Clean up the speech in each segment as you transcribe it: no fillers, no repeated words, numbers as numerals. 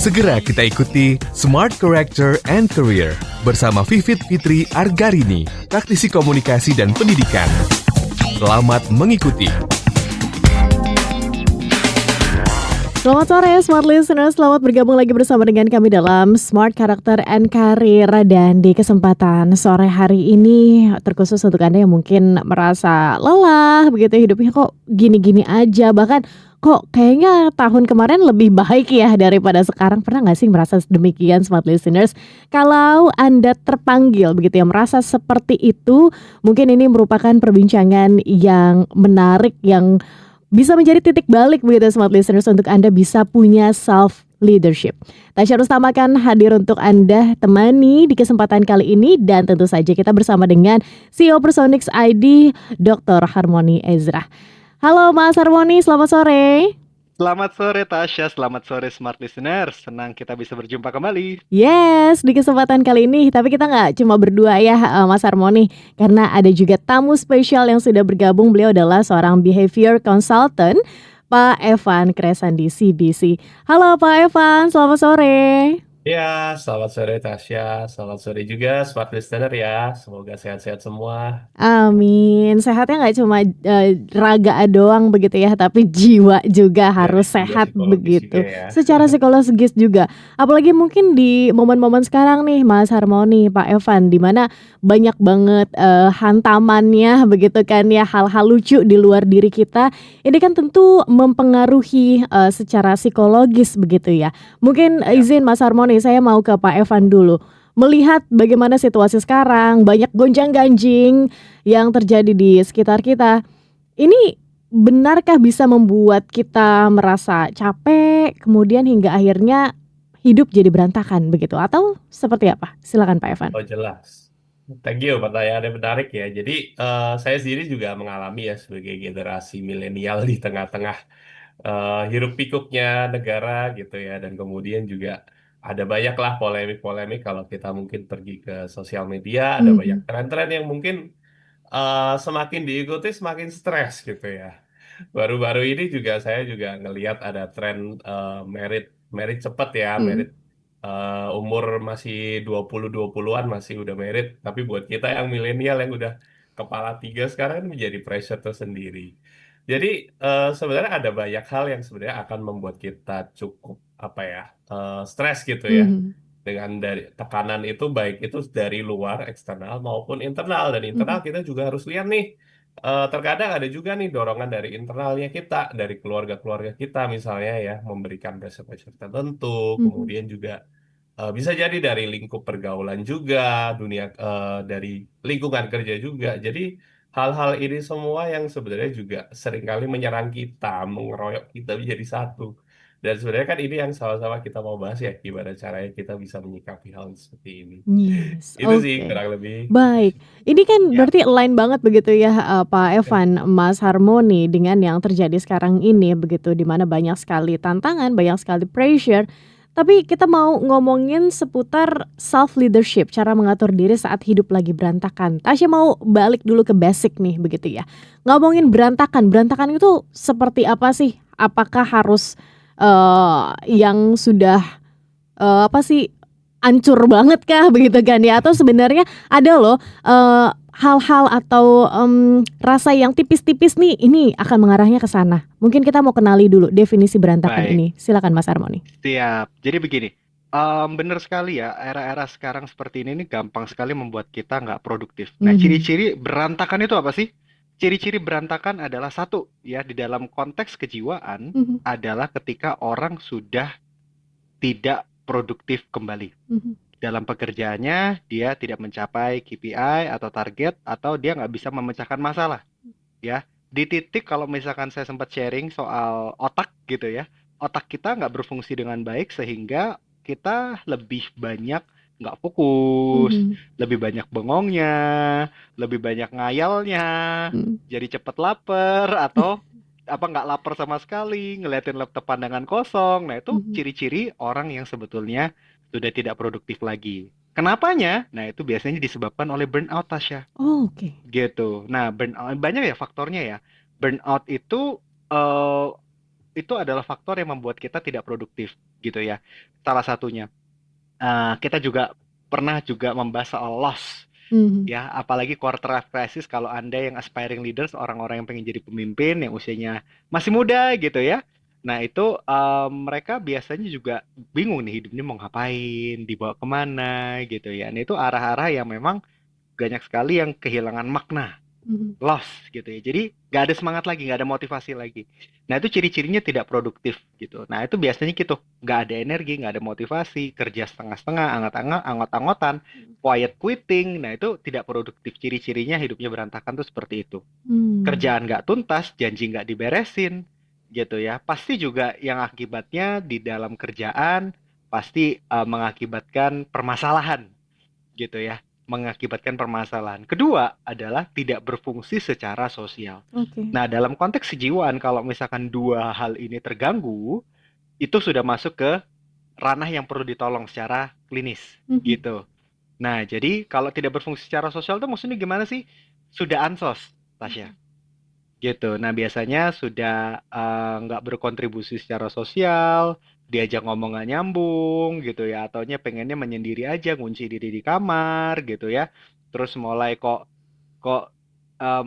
Segera kita ikuti Smart Character and Career bersama Vivit Fitri Argarini, praktisi komunikasi dan pendidikan. Selamat mengikuti. Selamat sore Smart Listeners, selamat bergabung lagi bersama dengan kami dalam Smart Character and Career. Dan di kesempatan sore hari ini, terkhusus untuk Anda yang mungkin merasa lelah begitu, hidupnya kok gini-gini aja, bahkan kok kayaknya tahun kemarin lebih baik ya daripada sekarang. Pernah gak sih merasa demikian Smart Listeners? Kalau Anda terpanggil begitu ya, merasa seperti itu, mungkin ini merupakan perbincangan yang menarik, yang bisa menjadi titik balik begitu Smart Listeners untuk Anda bisa punya self leadership. Tasya Rustama akan hadir untuk Anda temani di kesempatan kali ini, dan tentu saja kita bersama dengan CEO Personix ID Dr. Harmony Ezra. Halo Mas Harmony, selamat sore. Selamat sore Tasya, selamat sore Smart Listeners. Senang kita bisa berjumpa kembali. Yes, di kesempatan kali ini, tapi kita nggak cuma berdua ya Mas Harmony, karena ada juga tamu spesial yang sudah bergabung. Beliau adalah seorang behavior consultant, Pak Evan Kresandi CBC. Halo Pak Evan, selamat sore. Ya, selamat sore Tasya, selamat sore juga Smart Listener ya. Semoga sehat-sehat semua. Amin. Sehatnya nggak cuma raga doang begitu ya, tapi jiwa juga harus Juga sehat psikologis begitu. juga ya. Secara psikologis juga. Apalagi mungkin di momen-momen sekarang nih Mas Harmony, Pak Evan, di mana banyak banget hantamannya begitu kan ya, hal-hal lucu di luar diri kita. Ini kan tentu mempengaruhi secara psikologis begitu ya. Mungkin izin Mas Harmony, saya mau ke Pak Evan dulu. Melihat bagaimana situasi sekarang, banyak gonjang-ganjing yang terjadi di sekitar kita. Ini benarkah bisa membuat kita merasa capek, kemudian hingga akhirnya hidup jadi berantakan begitu? Atau seperti apa? Silakan Pak Evan. Oh jelas. Thank you, pertanyaannya menarik ya. Jadi saya sendiri juga mengalami ya sebagai generasi milenial di tengah-tengah hiruk pikuknya negara gitu ya, dan kemudian juga ada banyaklah polemik-polemik kalau kita mungkin pergi ke sosial media, ada banyak tren-tren yang mungkin semakin diikuti semakin stres gitu ya. Baru-baru ini juga saya juga ngelihat ada tren merit cepat ya, merit umur masih 20-20-an masih udah merit, tapi buat kita yang milenial yang udah kepala tiga sekarang menjadi pressure tersendiri. Jadi sebenarnya ada banyak hal yang sebenarnya akan membuat kita cukup apa ya, stres gitu ya. Dengan dari tekanan itu, baik itu dari luar eksternal maupun internal, dan internal kita juga harus lihat nih, terkadang ada juga nih dorongan dari internalnya kita, dari keluarga-keluarga kita misalnya ya, memberikan pressure-pressure tertentu, kemudian juga bisa jadi dari lingkup pergaulan juga, dunia dari lingkungan kerja juga. Jadi hal-hal ini semua yang sebenarnya juga seringkali menyerang kita, mengeroyok kita menjadi satu. Dan sebenarnya kan ini yang sama-sama kita mau bahas ya, gimana caranya kita bisa menyikapi hal seperti ini. Yes, Itu sih oke. kurang lebih. Baik, ini kan Ya. berarti align banget begitu ya Pak Evan, Mas Harmony, dengan yang terjadi sekarang ini begitu, di mana banyak sekali tantangan, banyak sekali pressure. Tapi kita mau ngomongin seputar self leadership, cara mengatur diri saat hidup lagi berantakan. Tasya mau balik dulu ke basic nih begitu ya. Ngomongin berantakan, berantakan itu seperti apa sih? Apakah harus yang sudah apa sih, hancur banget kah begitu kan ya, atau sebenarnya ada loh hal-hal atau rasa yang tipis-tipis nih, ini akan mengarahnya ke sana. Mungkin kita mau kenali dulu definisi berantakan Baik. ini. Silakan Mas Harmony. Siap. Jadi begini, benar sekali ya, era-era sekarang seperti ini gampang sekali membuat kita nggak produktif. Nah, ciri-ciri berantakan itu apa sih? Ciri-ciri berantakan adalah satu, ya, di dalam konteks kejiwaan adalah ketika orang sudah tidak produktif kembali. Dalam pekerjaannya, dia tidak mencapai KPI atau target, atau dia nggak bisa memecahkan masalah. Ya, di titik kalau misalkan saya sempat sharing soal otak gitu ya, otak kita nggak berfungsi dengan baik sehingga kita lebih banyak nggak fokus, lebih banyak bengongnya, lebih banyak ngayalnya, jadi cepet lapar atau apa nggak lapar sama sekali, ngeliatin laptop pandangan kosong. Nah itu ciri-ciri orang yang sebetulnya sudah tidak produktif lagi. Kenapanya? Nah itu biasanya disebabkan oleh burnout, Tasya. Oh, oke. Gitu. Nah, burnout banyak ya faktornya ya. Burnout itu adalah faktor yang membuat kita tidak produktif. gitu ya. Salah satunya. Kita juga pernah juga membahas soal loss Mhm. ya, apalagi quarter life crisis kalau Anda yang aspiring leaders, orang-orang yang pengen jadi pemimpin yang usianya masih muda gitu ya. Nah, itu mereka biasanya juga bingung nih hidupnya mau ngapain, dibawa kemana gitu ya. Nah, itu arah-arah yang memang banyak sekali yang kehilangan makna, Mhm. loss gitu ya. Jadi nggak ada semangat lagi, nggak ada motivasi lagi. Nah, itu ciri-cirinya tidak produktif gitu. Nah, itu biasanya gitu, nggak ada energi, nggak ada motivasi, kerja setengah-setengah, angot-angotan, quiet quitting. Nah, itu tidak produktif. Ciri-cirinya hidupnya berantakan tuh seperti itu. Hmm. Kerjaan nggak tuntas, janji nggak diberesin gitu ya. Pasti juga yang akibatnya di dalam kerjaan pasti mengakibatkan permasalahan gitu ya, mengakibatkan permasalahan. Kedua adalah tidak berfungsi secara sosial. Oke. Nah, dalam konteks kejiwaan, kalau misalkan dua hal ini terganggu, itu sudah masuk ke ranah yang perlu ditolong secara klinis, Mhm. gitu. Nah, jadi kalau tidak berfungsi secara sosial itu maksudnya gimana sih? Sudah ansos, Tasya. Gitu. Nah, biasanya sudah nggak berkontribusi secara sosial, diajak ngomong nggak nyambung gitu ya, ataunya pengennya menyendiri aja, ngunci diri di kamar gitu ya. Terus mulai kok kok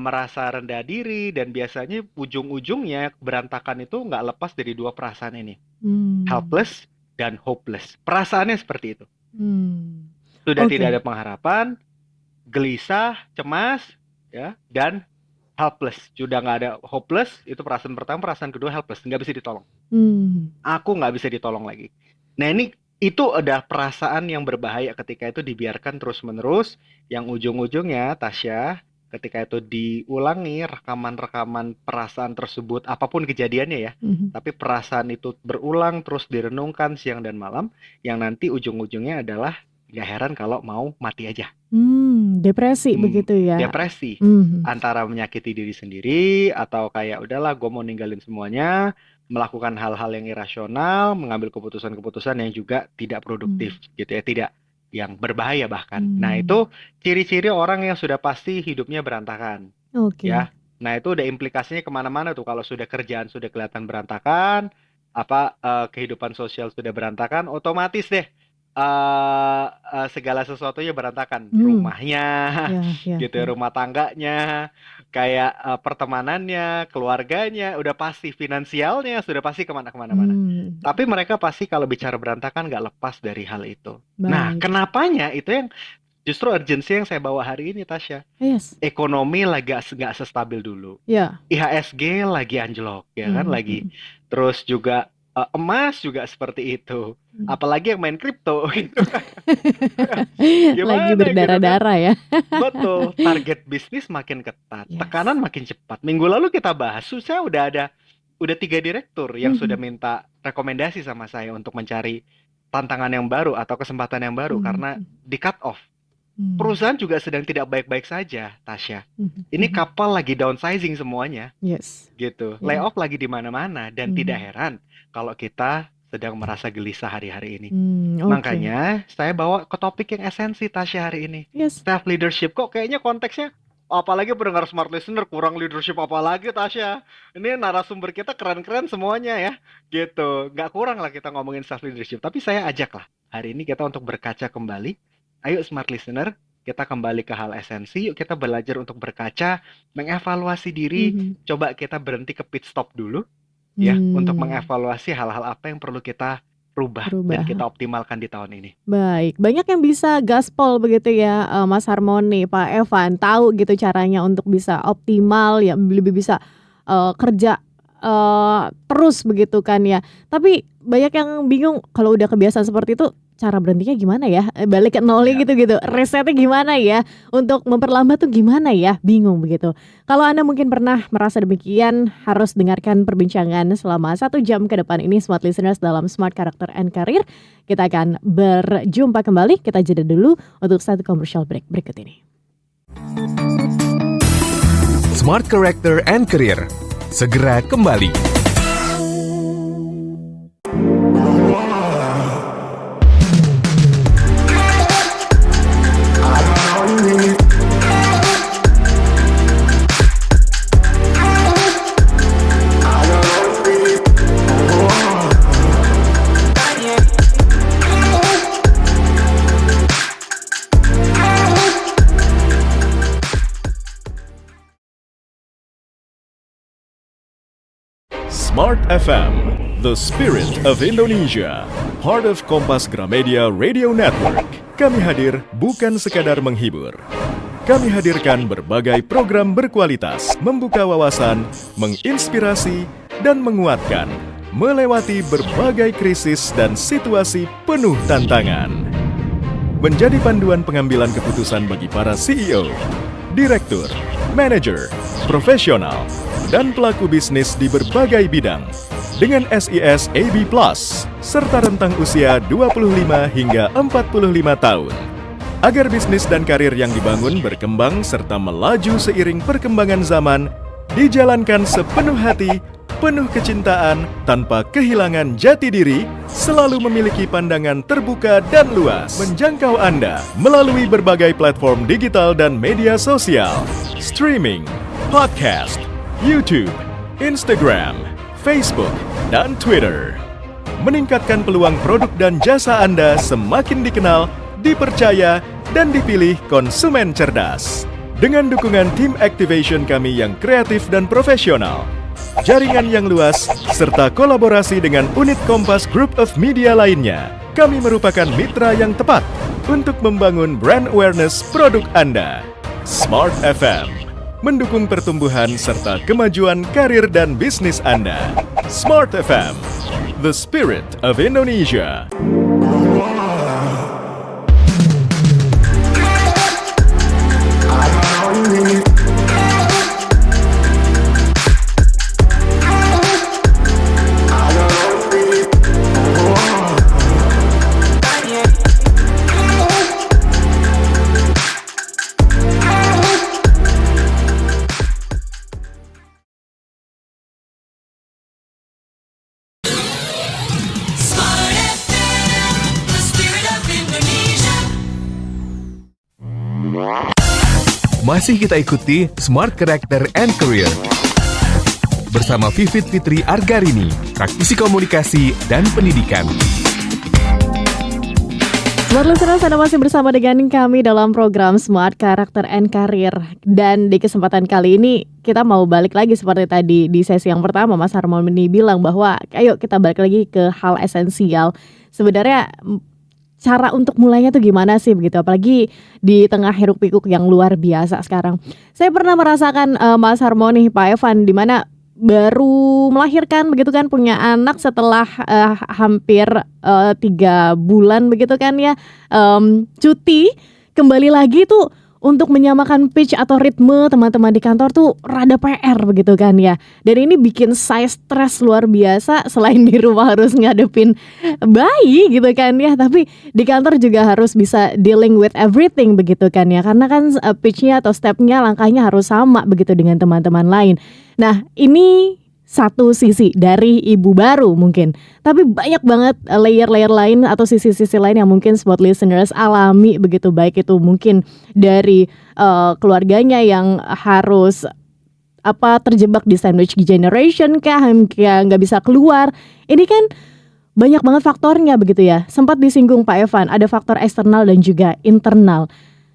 merasa rendah diri, dan biasanya ujung-ujungnya berantakan itu nggak lepas dari dua perasaan ini, Hmm. helpless dan hopeless. Perasaannya seperti itu. Hmm. Sudah tidak Oke. ada pengharapan, gelisah, cemas, ya, dan helpless. Sudah nggak ada hopeless, itu perasaan pertama. Perasaan kedua helpless, nggak bisa ditolong. Hmm. Aku nggak bisa ditolong lagi. Nah, ini itu adalah perasaan yang berbahaya ketika itu dibiarkan terus-menerus, yang ujung-ujungnya, Tasya, ketika itu diulangi rekaman-rekaman perasaan tersebut, apapun kejadiannya ya, Mhm. tapi perasaan itu berulang terus direnungkan siang dan malam, yang nanti ujung-ujungnya adalah nggak heran kalau mau mati aja. Depresi begitu ya? Depresi, Mhm. antara menyakiti diri sendiri atau kayak udahlah gue mau ninggalin semuanya, melakukan hal-hal yang irasional, mengambil keputusan-keputusan yang juga tidak produktif Mmm. gitu ya, tidak, yang berbahaya bahkan. Nah, Mmm. itu ciri-ciri orang yang sudah pasti hidupnya berantakan Oke. ya. Nah, itu udah implikasinya kemana-mana tuh. Kalau sudah kerjaan sudah kelihatan berantakan, kehidupan sosial sudah berantakan, otomatis deh segala sesuatunya berantakan. Mmm. Rumahnya, Ya ya gitu ya, ya. rumah tangganya, kayak pertemanannya, keluarganya, udah pasti finansialnya, sudah pasti kemana-mana. Mmm. Tapi mereka pasti kalau bicara berantakan nggak lepas dari hal itu. Nah, Baik. kenapanya itu yang justru urgensi yang saya bawa hari ini, Tasya. Yes. Ekonomi lagi nggak sestabil dulu. Ya. IHSG lagi anjlok, ya kan, Mhm lagi. mhm. Terus juga emas juga seperti itu. Mmm. Apalagi yang main kripto gitu. Lagi Gimana gitu kan? berdarah-darah ya? Betul, target bisnis makin ketat, tekanan Yes. makin cepat. Minggu lalu kita bahas, saya udah 3 direktur yang sudah Mhm. minta rekomendasi sama saya untuk mencari tantangan yang baru atau kesempatan yang baru karena Mhm. di cut off. Mmm. Perusahaan juga sedang tidak baik-baik saja, Tasya. Mhm Ini mhm. kapal lagi downsizing semuanya, Yes. gitu. Ya. Layoff lagi di mana-mana, dan tidak Mhm. heran kalau kita sedang merasa gelisah hari-hari ini. Oke. Makanya saya bawa ke topik yang esensi, Tasya, hari ini. Yes. Self leadership. Kok kayaknya konteksnya, apalagi pendengar smart listener, kurang leadership apalagi, Tasya. Ini narasumber kita keren-keren semuanya ya, gitu. Nggak kurang lah kita ngomongin self leadership. Tapi saya ajak lah hari ini kita untuk berkaca kembali. Ayo smart listener, kita kembali ke hal esensi. Yuk kita belajar untuk berkaca, mengevaluasi diri. Mhm. Coba kita berhenti ke pit stop dulu ya, untuk Mmm. mengevaluasi hal-hal apa yang perlu kita rubah dan kita Perubahan. optimalkan di tahun ini. Baik, banyak yang bisa gaspol begitu ya, Mas Harmoni, Pak Evan, tahu gitu caranya untuk bisa optimal ya, lebih bisa, kerja, terus begitu kan ya. Tapi banyak yang bingung kalau udah kebiasaan seperti itu, cara berhentinya gimana ya? Balik ke nolnya Ya. gitu, resetnya gimana ya? Untuk memperlambat tuh gimana ya? Bingung begitu. Kalau Anda mungkin pernah merasa demikian, harus dengarkan perbincangan selama 1 jam ke depan ini Smart Listeners dalam Smart Character and Career. Kita akan berjumpa kembali, kita jeda dulu untuk satu commercial break berikut ini. Smart Character and Career. Segera kembali. Smart FM, the spirit of Indonesia, part of Kompas Gramedia Radio Network. Kami hadir bukan sekadar menghibur. Kami hadirkan berbagai program berkualitas, membuka wawasan, menginspirasi, dan menguatkan, melewati berbagai krisis dan situasi penuh tantangan. Menjadi panduan pengambilan keputusan bagi para CEO, direktur, manajer, profesional, dan pelaku bisnis di berbagai bidang dengan SIS AB+, serta rentang usia 25 hingga 45 tahun. Agar bisnis dan karir yang dibangun berkembang serta melaju seiring perkembangan zaman, dijalankan sepenuh hati, penuh kecintaan, tanpa kehilangan jati diri, selalu memiliki pandangan terbuka dan luas, menjangkau Anda melalui berbagai platform digital dan media sosial, streaming, podcast, YouTube, Instagram, Facebook, dan Twitter. Meningkatkan peluang produk dan jasa Anda semakin dikenal, dipercaya, dan dipilih konsumen cerdas. Dengan dukungan tim activation kami yang kreatif dan profesional, jaringan yang luas, serta kolaborasi dengan unit Kompas Group of Media lainnya, kami merupakan mitra yang tepat untuk membangun brand awareness produk Anda. Smart FM, mendukung pertumbuhan serta kemajuan karir dan bisnis Anda. Smart FM, the spirit of Indonesia. Masih kita ikuti Smart Character and Career bersama Vivit Fitri Argarini, praktisi komunikasi dan pendidikan. Smart listeners, Anda masih bersama dengan kami dalam program Smart Character and Career. Dan di kesempatan kali ini kita mau balik lagi seperti tadi di sesi yang pertama. Mas Harmoni bilang bahwa ayo kita balik lagi ke hal esensial. Sebenarnya cara untuk mulainya tuh gimana sih begitu, apalagi di tengah hiruk pikuk yang luar biasa sekarang. Saya pernah merasakan Mas Harmoni, Pak Evan, di mana baru melahirkan begitu kan, punya anak setelah hampir 3 bulan begitu kan ya, cuti, kembali lagi tuh untuk menyamakan pitch atau ritme teman-teman di kantor tuh rada PR begitu kan ya. Dan ini bikin saya stres luar biasa, selain di rumah harus ngadepin bayi gitu kan ya, tapi di kantor juga harus bisa dealing with everything begitu kan ya. Karena kan pitch-nya atau step-nya, langkahnya harus sama begitu dengan teman-teman lain. Nah, ini satu sisi dari ibu baru mungkin, tapi banyak banget layer-layer lain atau sisi-sisi lain yang mungkin Smart listeners alami begitu, baik itu mungkin dari keluarganya yang harus terjebak di sandwich generation kah, nggak bisa keluar. Ini kan banyak banget faktornya begitu ya. Sempat disinggung Pak Evan, ada faktor eksternal dan juga internal.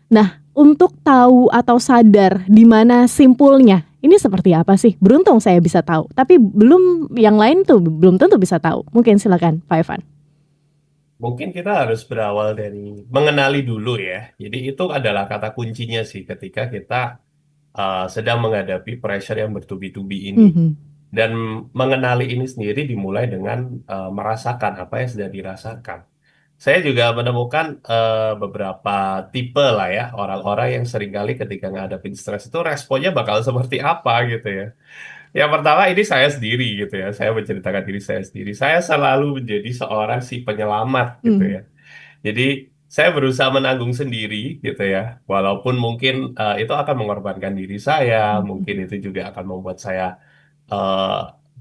Nah, untuk tahu atau sadar di mana simpulnya, ini seperti apa sih? Beruntung saya bisa tahu, tapi belum, yang lain tuh belum tentu bisa tahu. Mungkin silakan Pak Evan. Mungkin kita harus berawal dari mengenali dulu ya. Jadi itu adalah kata kuncinya sih ketika kita sedang menghadapi pressure yang bertubi-tubi ini. Dan mengenali ini sendiri dimulai dengan merasakan apa yang sedang dirasakan. Saya juga menemukan beberapa tipe lah ya, orang-orang yang seringkali ketika ngadepin stres itu responnya bakal seperti apa gitu ya. Yang pertama, ini saya sendiri gitu ya, saya menceritakan diri saya sendiri. Saya selalu menjadi seorang si penyelamat gitu ya. Jadi saya berusaha menanggung sendiri gitu ya, walaupun mungkin itu akan mengorbankan diri saya, mungkin itu juga akan membuat saya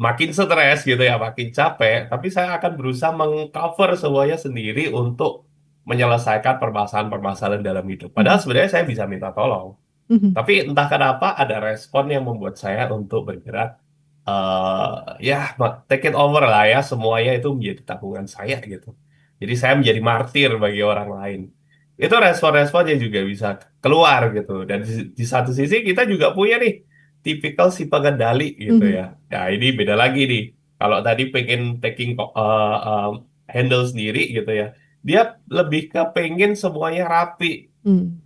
makin stres gitu ya, makin capek, tapi saya akan berusaha mengcover semuanya sendiri untuk menyelesaikan permasalahan-permasalahan dalam hidup. Padahal sebenarnya saya bisa minta tolong, tapi entah kenapa ada respon yang membuat saya untuk bergerak, ya take it over lah ya, semuanya itu menjadi tanggungan saya gitu. Jadi saya menjadi martir bagi orang lain. Itu respon-respon yang juga bisa keluar gitu. Dan di satu sisi kita juga punya nih tipikal si pengendali gitu ya. Nah ini beda lagi nih. Kalau tadi pengen handle sendiri gitu ya, dia lebih ke pengen semuanya rapi, Hmm.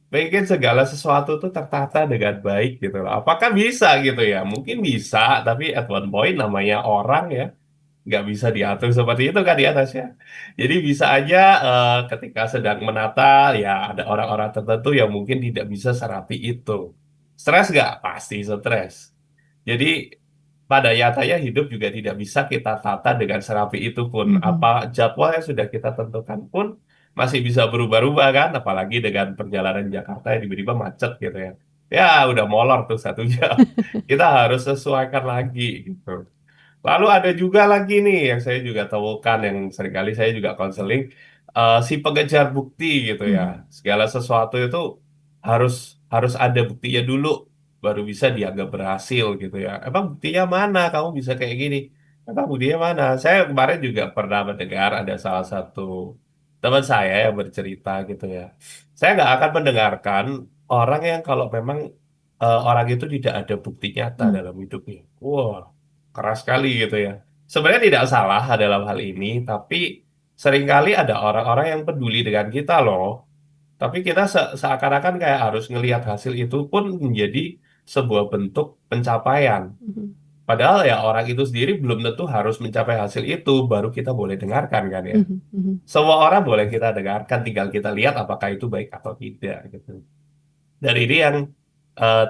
pengen segala sesuatu tuh tertata dengan baik gitu loh. Apakah bisa gitu ya? Mungkin bisa, tapi at one point namanya orang ya, nggak bisa diatur seperti itu kan ya Tasya. Jadi bisa aja ketika sedang menata ya ada orang-orang tertentu yang mungkin tidak bisa serapi itu. Stres nggak? Pasti stres. Jadi pada nyatanya hidup juga tidak bisa kita tata dengan serapi itu pun. Mhm. Apa jadwal yang sudah kita tentukan pun masih bisa berubah-ubah kan? Apalagi dengan perjalanan Jakarta yang tiba-tiba macet gitu ya. Ya udah molor tuh 1 jam. Kita harus sesuaikan lagi gitu. Lalu ada juga lagi nih yang saya juga temukan yang seringkali saya juga konseling si pengejar bukti gitu ya. Mhm. Segala sesuatu itu harus harus ada buktinya dulu baru bisa dianggap berhasil gitu ya. Emang buktinya mana kamu bisa kayak gini? Emang buktinya mana? Saya kemarin juga pernah mendengar ada salah satu teman saya yang bercerita gitu ya. Saya nggak akan mendengarkan orang yang kalau memang orang itu tidak ada bukti nyata Hmm. dalam hidupnya. Wah, keras sekali gitu ya. Sebenarnya tidak salah dalam hal ini, tapi seringkali ada orang-orang yang peduli dengan kita loh. Tapi kita seakan-akan kayak harus ngelihat hasil itu pun menjadi sebuah bentuk pencapaian. Mhm. Padahal ya orang itu sendiri belum tentu harus mencapai hasil itu, baru kita boleh dengarkan kan ya. Mhm. Mhm. Semua orang boleh kita dengarkan, tinggal kita lihat apakah itu baik atau tidak gitu. Dan ini yang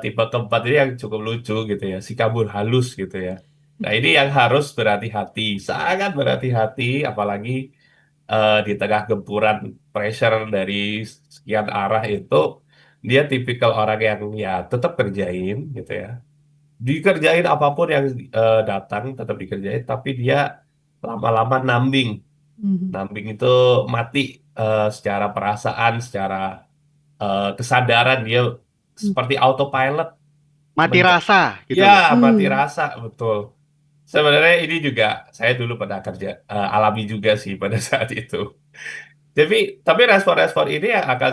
tipe keempat ini yang cukup lucu gitu ya, si kabur halus gitu ya. Nah ini yang harus berhati-hati, sangat berhati-hati, apalagi di tengah gempuran pressure dari sekian arah itu, dia tipikal orang yang ya tetap kerjain gitu ya. Dikerjain apapun yang datang, tetap dikerjain, tapi dia lama-lama numbing. Mhm. Numbing itu mati secara perasaan, secara kesadaran dia Mhm. seperti autopilot Mati menja- rasa gitu ya loh. mati Hmm. rasa betul. Sebenarnya ini juga saya dulu pernah kerja alami juga sih pada saat itu. Tapi respon-respon ini yang akan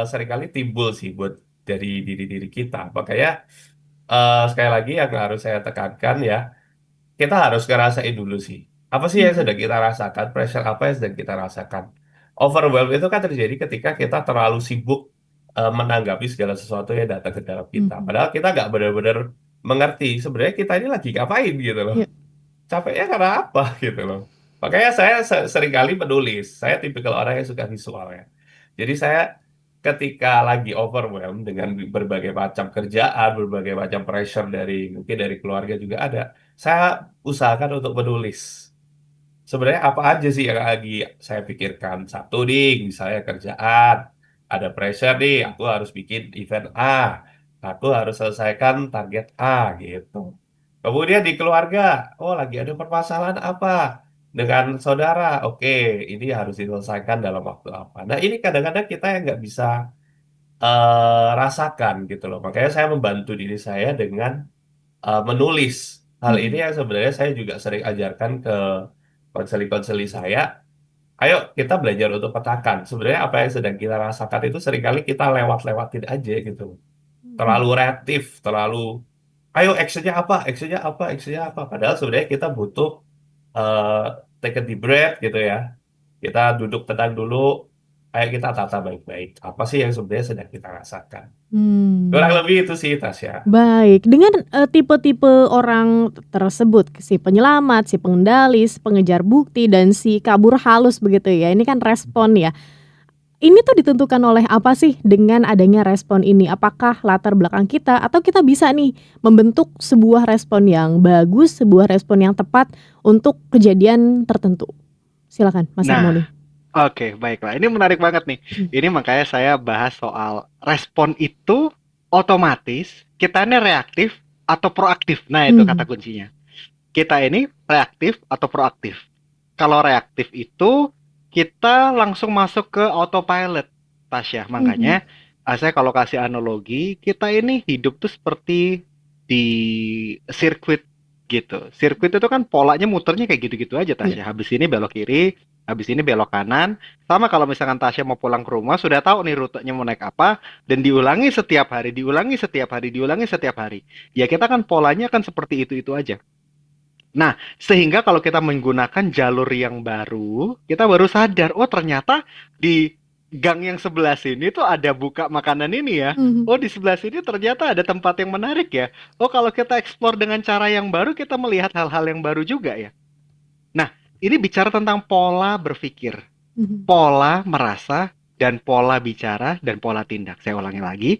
seringkali timbul sih buat dari diri-diri kita. Makanya sekali lagi yang harus saya tekankan ya, kita harus ngerasain dulu sih. Apa sih yang Mhm. sedang kita rasakan? Pressure apa yang sedang kita rasakan? Overwhelm itu kan terjadi ketika kita terlalu sibuk menanggapi segala sesuatu yang datang ke dalam kita. Mhm. Padahal kita nggak benar-benar mengerti sebenarnya kita ini lagi ngapain gitu loh. Ya. Capeknya karena apa gitu loh. Makanya saya seringkali menulis. Saya tipikal orang yang suka visual ya. Jadi saya ketika lagi overwhelmed dengan berbagai macam kerjaan, berbagai macam pressure dari mungkin dari keluarga juga ada, saya usahakan untuk menulis. Sebenarnya apa aja sih yang lagi saya pikirkan? Satu nih, misalnya kerjaan, ada pressure nih, aku harus bikin event A, aku harus selesaikan target A gitu. Kemudian di keluarga, oh lagi ada permasalahan apa dengan saudara? Oke, ini harus diselesaikan dalam waktu apa? Nah ini kadang-kadang kita yang nggak bisa rasakan gitu loh. Makanya saya membantu diri saya dengan menulis. Hal ini Mhm. yang sebenarnya saya juga sering ajarkan ke konseli-konseli saya. Ayo kita belajar untuk petakan. Sebenarnya apa yang sedang kita rasakan itu seringkali kita lewat-lewatin aja gitu. Terlalu Mhm. reaktif, terlalu ayo actionnya apa, actionnya apa, actionnya apa. Padahal sebenarnya kita butuh eh, take a deep breath gitu ya. Kita duduk tenang dulu. Ayo kita tata baik-baik. Apa sih yang sebenarnya sedang kita rasakan? Kurang Hmm. lebih itu sih Tasya. Baik, dengan tipe-tipe orang tersebut, si penyelamat, si pengendali, si pengejar bukti, dan si kabur halus begitu ya. Ini kan respon ya. Ini tuh ditentukan oleh apa sih dengan adanya respon ini? Apakah latar belakang kita atau kita bisa nih membentuk sebuah respon yang bagus, sebuah respon yang tepat untuk kejadian tertentu? Silakan Mas Nah, Harmoni. oke, baiklah. Ini menarik banget nih. Hmm. Ini makanya saya bahas soal respon itu otomatis kita ini reaktif atau proaktif. Nah, itu kata Mhm. kuncinya. Kita ini reaktif atau proaktif. Kalau reaktif itu kita langsung masuk ke autopilot, Tasya. Mhm. Makanya saya kalau kasih analogi, kita ini hidup tuh seperti di sirkuit gitu. Sirkuit itu kan polanya muternya kayak gitu-gitu aja, Ya. Tasya. Habis ini belok kiri, habis ini belok kanan. Sama kalau misalkan Tasya mau pulang ke rumah, sudah tahu nih rutenya mau naik apa, dan diulangi setiap hari, diulangi setiap hari, diulangi setiap hari. Ya kita kan polanya kan seperti itu-itu aja. Nah, sehingga kalau kita menggunakan jalur yang baru, kita baru sadar, oh ternyata di gang yang sebelah sini tuh ada buka makanan ini ya. Mhm. Oh, di sebelah sini ternyata ada tempat yang menarik ya. Oh, kalau kita explore dengan cara yang baru, kita melihat hal-hal yang baru juga ya. Nah, ini bicara tentang pola berpikir, Mhm. pola merasa, dan pola bicara, dan pola tindak. Saya ulangi lagi.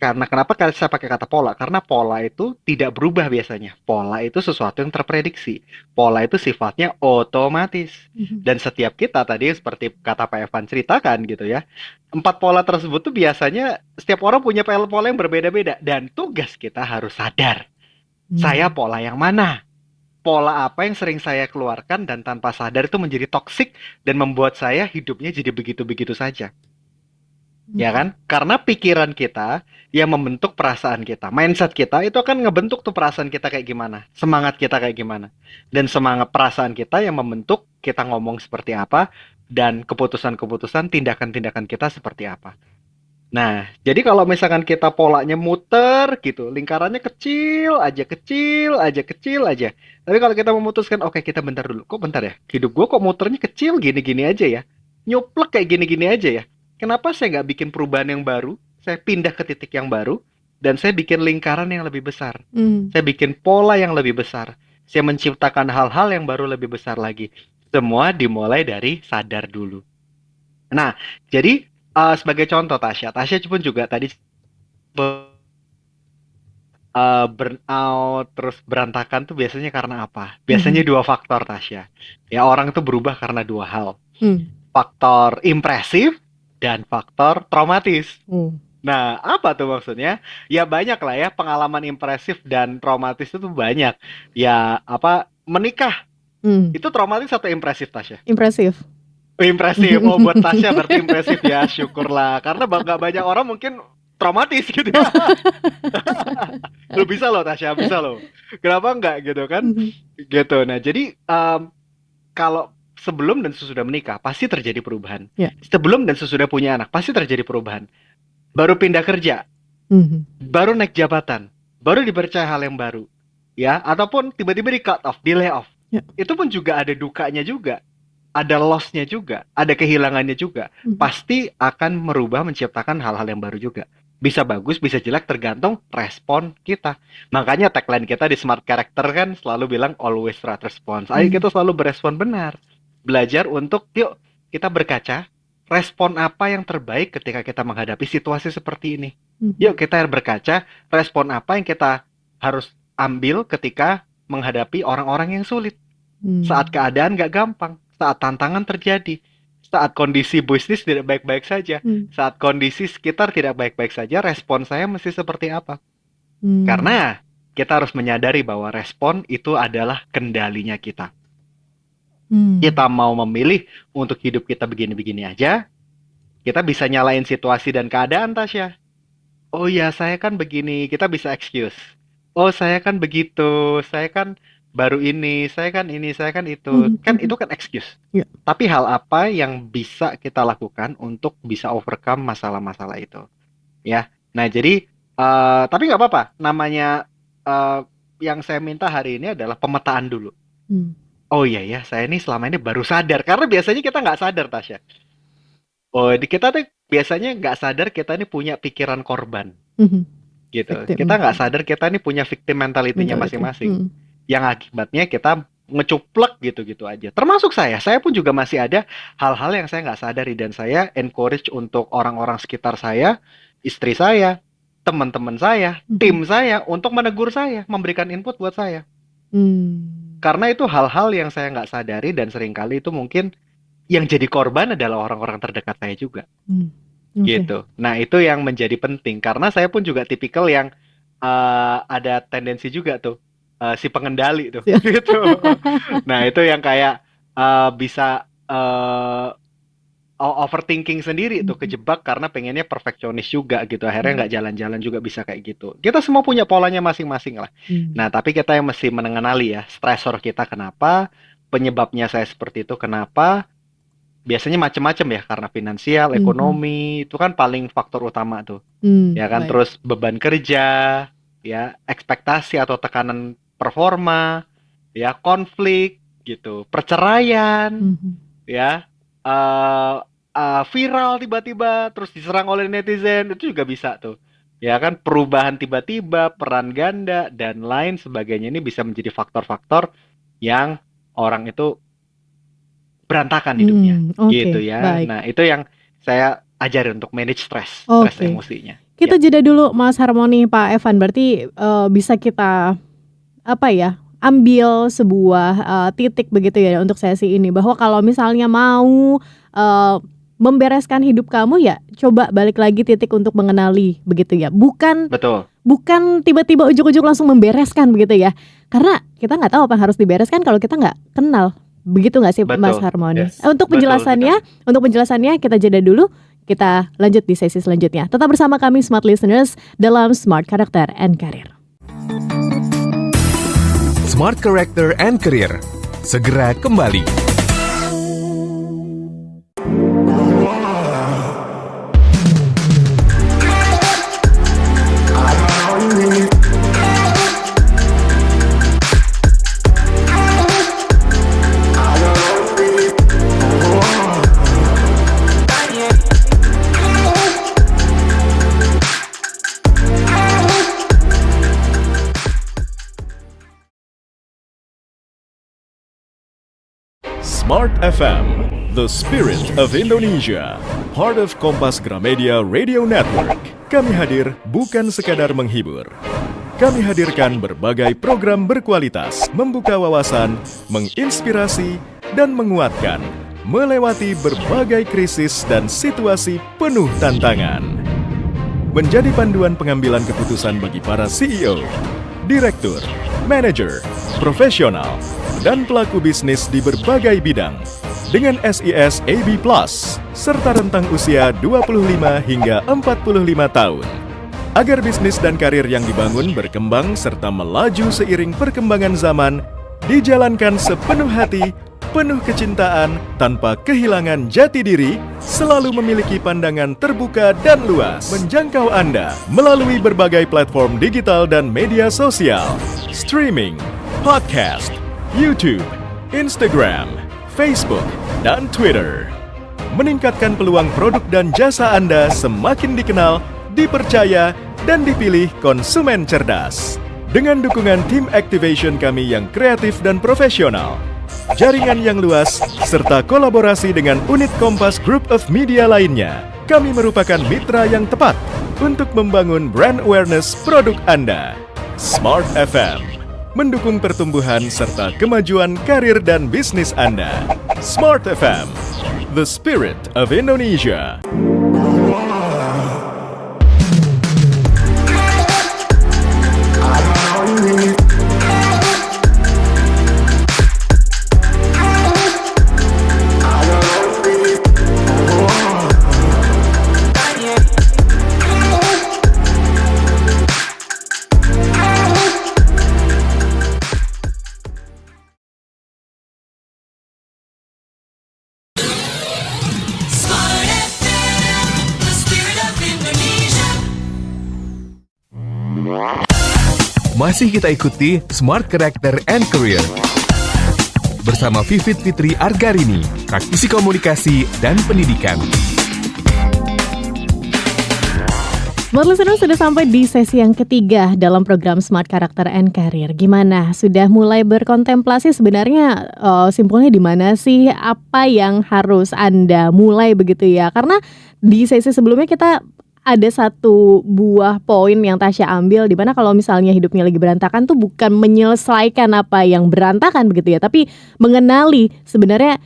Karena kenapa saya pakai kata pola? Karena pola itu tidak berubah biasanya. Pola itu sesuatu yang terprediksi. Pola itu sifatnya otomatis. Mhm. Dan setiap kita tadi seperti kata Pak Evan ceritakan gitu ya. 4 pola tersebut tuh biasanya setiap orang punya pola yang berbeda-beda. Dan tugas kita harus sadar. Saya pola yang mana? Pola apa yang sering saya keluarkan dan tanpa sadar itu menjadi toksik dan membuat saya hidupnya jadi begitu-begitu saja. Ya kan? Karena pikiran kita yang membentuk perasaan kita. Mindset kita itu akan ngebentuk tuh perasaan kita kayak gimana. Semangat kita kayak gimana. Dan semangat perasaan kita yang membentuk kita ngomong seperti apa. Dan keputusan-keputusan, tindakan-tindakan kita seperti apa. Nah, jadi kalau misalkan kita polanya muter gitu. Lingkarannya kecil aja, kecil aja, kecil aja. Tapi kalau kita memutuskan, oke kita bentar dulu. Kok bentar ya? Hidup gue kok muternya kecil gini-gini aja ya. Nyuplek kayak gini-gini aja ya. Kenapa saya nggak bikin perubahan yang baru? Saya pindah ke titik yang baru, dan saya bikin lingkaran yang lebih besar. Saya bikin pola yang lebih besar. Saya menciptakan hal-hal yang baru lebih besar lagi. Semua dimulai dari sadar dulu. Nah, jadi sebagai contoh Tasya pun juga tadi burnout terus berantakan tuh biasanya karena apa? Biasanya dua faktor Tasya. Ya orang itu berubah karena dua hal. Faktor impresif dan faktor traumatis. Nah, apa tuh maksudnya? Ya banyak lah ya pengalaman impresif dan traumatis itu banyak. Ya apa menikah itu traumatis atau impresif Tasya? Impresif. Impresif. Oh buat Tasya berarti impresif ya, syukurlah. Karena nggak banyak orang mungkin traumatis gitu ya. Lu bisa loh Tasya, bisa loh. Kenapa enggak gitu kan? Gitu. Nah jadi kalau sebelum dan sesudah menikah pasti terjadi perubahan. Sebelum dan sesudah punya anak pasti terjadi perubahan. Baru pindah kerja, baru naik jabatan, baru dipercaya hal yang baru, ya, ataupun tiba-tiba di cut off, di lay off. Itu pun juga ada dukanya juga, ada loss-nya juga, ada kehilangannya juga. Pasti akan merubah, menciptakan hal-hal yang baru juga. Bisa bagus, bisa jelek, tergantung respon kita. Makanya tagline kita di Smart Character kan selalu bilang always right response. Ayo kita selalu berespon benar. Belajar untuk, yuk kita berkaca, respon apa yang terbaik ketika kita menghadapi situasi seperti ini. Yuk kita berkaca, respon apa yang kita harus ambil ketika menghadapi orang-orang yang sulit. Saat keadaan gak gampang, saat tantangan terjadi, saat kondisi bisnis tidak baik-baik saja, saat kondisi sekitar tidak baik-baik saja, respon saya mesti seperti apa? Karena kita harus menyadari bahwa respon itu adalah kendalinya kita. Kita mau memilih untuk hidup kita begini-begini aja, kita bisa nyalain situasi dan keadaan Tasya. Oh ya saya kan begini, kita bisa excuse. Oh saya kan begitu, saya kan baru ini, saya kan itu. Kan itu kan excuse. Tapi hal apa yang bisa kita lakukan untuk bisa overcome masalah-masalah itu? Ya, nah jadi tapi nggak apa-apa. Namanya yang saya minta hari ini adalah pemetaan dulu. Oh iya ya, saya ini selama ini baru sadar. Karena biasanya kita nggak sadar, Tasya. Oh, kita tuh biasanya nggak sadar kita ini punya pikiran korban. Gitu. Kita nggak sadar kita ini punya victim mentality-nya masing-masing. Yang akibatnya kita ngecuplek gitu-gitu aja. Termasuk saya pun juga masih ada hal-hal yang saya nggak sadari. Dan saya encourage untuk orang-orang sekitar saya, istri saya, teman-teman saya, tim saya, untuk menegur saya, memberikan input buat saya. Karena itu hal-hal yang saya nggak sadari dan seringkali itu mungkin yang jadi korban adalah orang-orang terdekat saya juga. Gitu. Nah itu yang menjadi penting karena saya pun juga tipikal yang ada tendensi juga tuh si pengendali tuh. Gitu. Nah itu yang kayak bisa overthinking sendiri tuh, kejebak karena pengennya perfeksionis juga gitu, akhirnya nggak jalan-jalan juga bisa kayak gitu. Kita semua punya polanya masing-masing lah. Nah tapi kita yang mesti mengenali ya stresor kita kenapa, penyebabnya saya seperti itu kenapa. Biasanya macam-macam ya, karena finansial, ekonomi itu kan paling faktor utama tuh, ya kan. Terus beban kerja, ya ekspektasi atau tekanan performa, ya konflik gitu, perceraian, Mhm. ya viral tiba-tiba terus diserang oleh netizen itu juga bisa tuh. Ya kan perubahan tiba-tiba, peran ganda dan lain sebagainya ini bisa menjadi faktor-faktor yang orang itu berantakan hidupnya Oke, gitu ya. baik. Nah, itu yang saya ajarin untuk manage stres Oke. emosinya. Kita Ya, jeda dulu Mas Harmoni, Pak Evan. Berarti, bisa kita, apa ya, ambil sebuah, titik begitu ya untuk sesi ini, bahwa kalau misalnya mau, membereskan hidup kamu ya coba balik lagi titik untuk mengenali begitu ya. Bukan betul. bukan tiba-tiba ujuk-ujuk langsung membereskan begitu ya. Karena kita nggak tahu apa yang harus dibereskan kalau kita nggak kenal. Begitu nggak sih Mas Betul. Harmoni? Yes, Untuk Betul penjelasannya sekali. kita jeda dulu, kita lanjut di sesi selanjutnya. Tetap bersama kami Smart Listeners dalam Smart Character and Career. Smart Character and Career. Segera kembali. Smart FM, the spirit of Indonesia, part of Kompas Gramedia Radio Network. Kami hadir bukan sekadar menghibur. Kami hadirkan berbagai program berkualitas, membuka wawasan, menginspirasi, dan menguatkan, melewati berbagai krisis dan situasi penuh tantangan. Menjadi panduan pengambilan keputusan bagi para CEO, direktur, manajer, profesional, dan pelaku bisnis di berbagai bidang dengan SIS AB Plus serta rentang usia 25 hingga 45 tahun. Agar bisnis dan karir yang dibangun berkembang serta melaju seiring perkembangan zaman, dijalankan sepenuh hati, penuh kecintaan, tanpa kehilangan jati diri, selalu memiliki pandangan terbuka dan luas, menjangkau Anda melalui berbagai platform digital dan media sosial, streaming, podcast, YouTube, Instagram, Facebook, dan Twitter. Meningkatkan peluang produk dan jasa Anda semakin dikenal, dipercaya, dan dipilih konsumen cerdas. Dengan dukungan tim activation kami yang kreatif dan profesional, jaringan yang luas, serta kolaborasi dengan unit Kompas Group of Media lainnya, kami merupakan mitra yang tepat untuk membangun brand awareness produk Anda. Smart FM mendukung pertumbuhan serta kemajuan karir dan bisnis Anda. Smart FM, the spirit of Indonesia. Smart FM, the spirit of Indonesia. Masih kita ikuti Smart Character and Career bersama Vivit Fitri Argarini, praktisi komunikasi dan pendidikan. Smart Listeners, sudah sampai di sesi yang ketiga dalam program Smart Character and Career. Gimana? Sudah mulai berkontemplasi sebenarnya simpulnya di mana sih? Apa yang harus Anda mulai begitu ya? Karena di sesi sebelumnya kita ada satu buah poin yang Tasya ambil, di mana kalau misalnya hidupnya lagi berantakan tuh bukan menyelesaikan apa yang berantakan begitu ya, tapi mengenali sebenarnya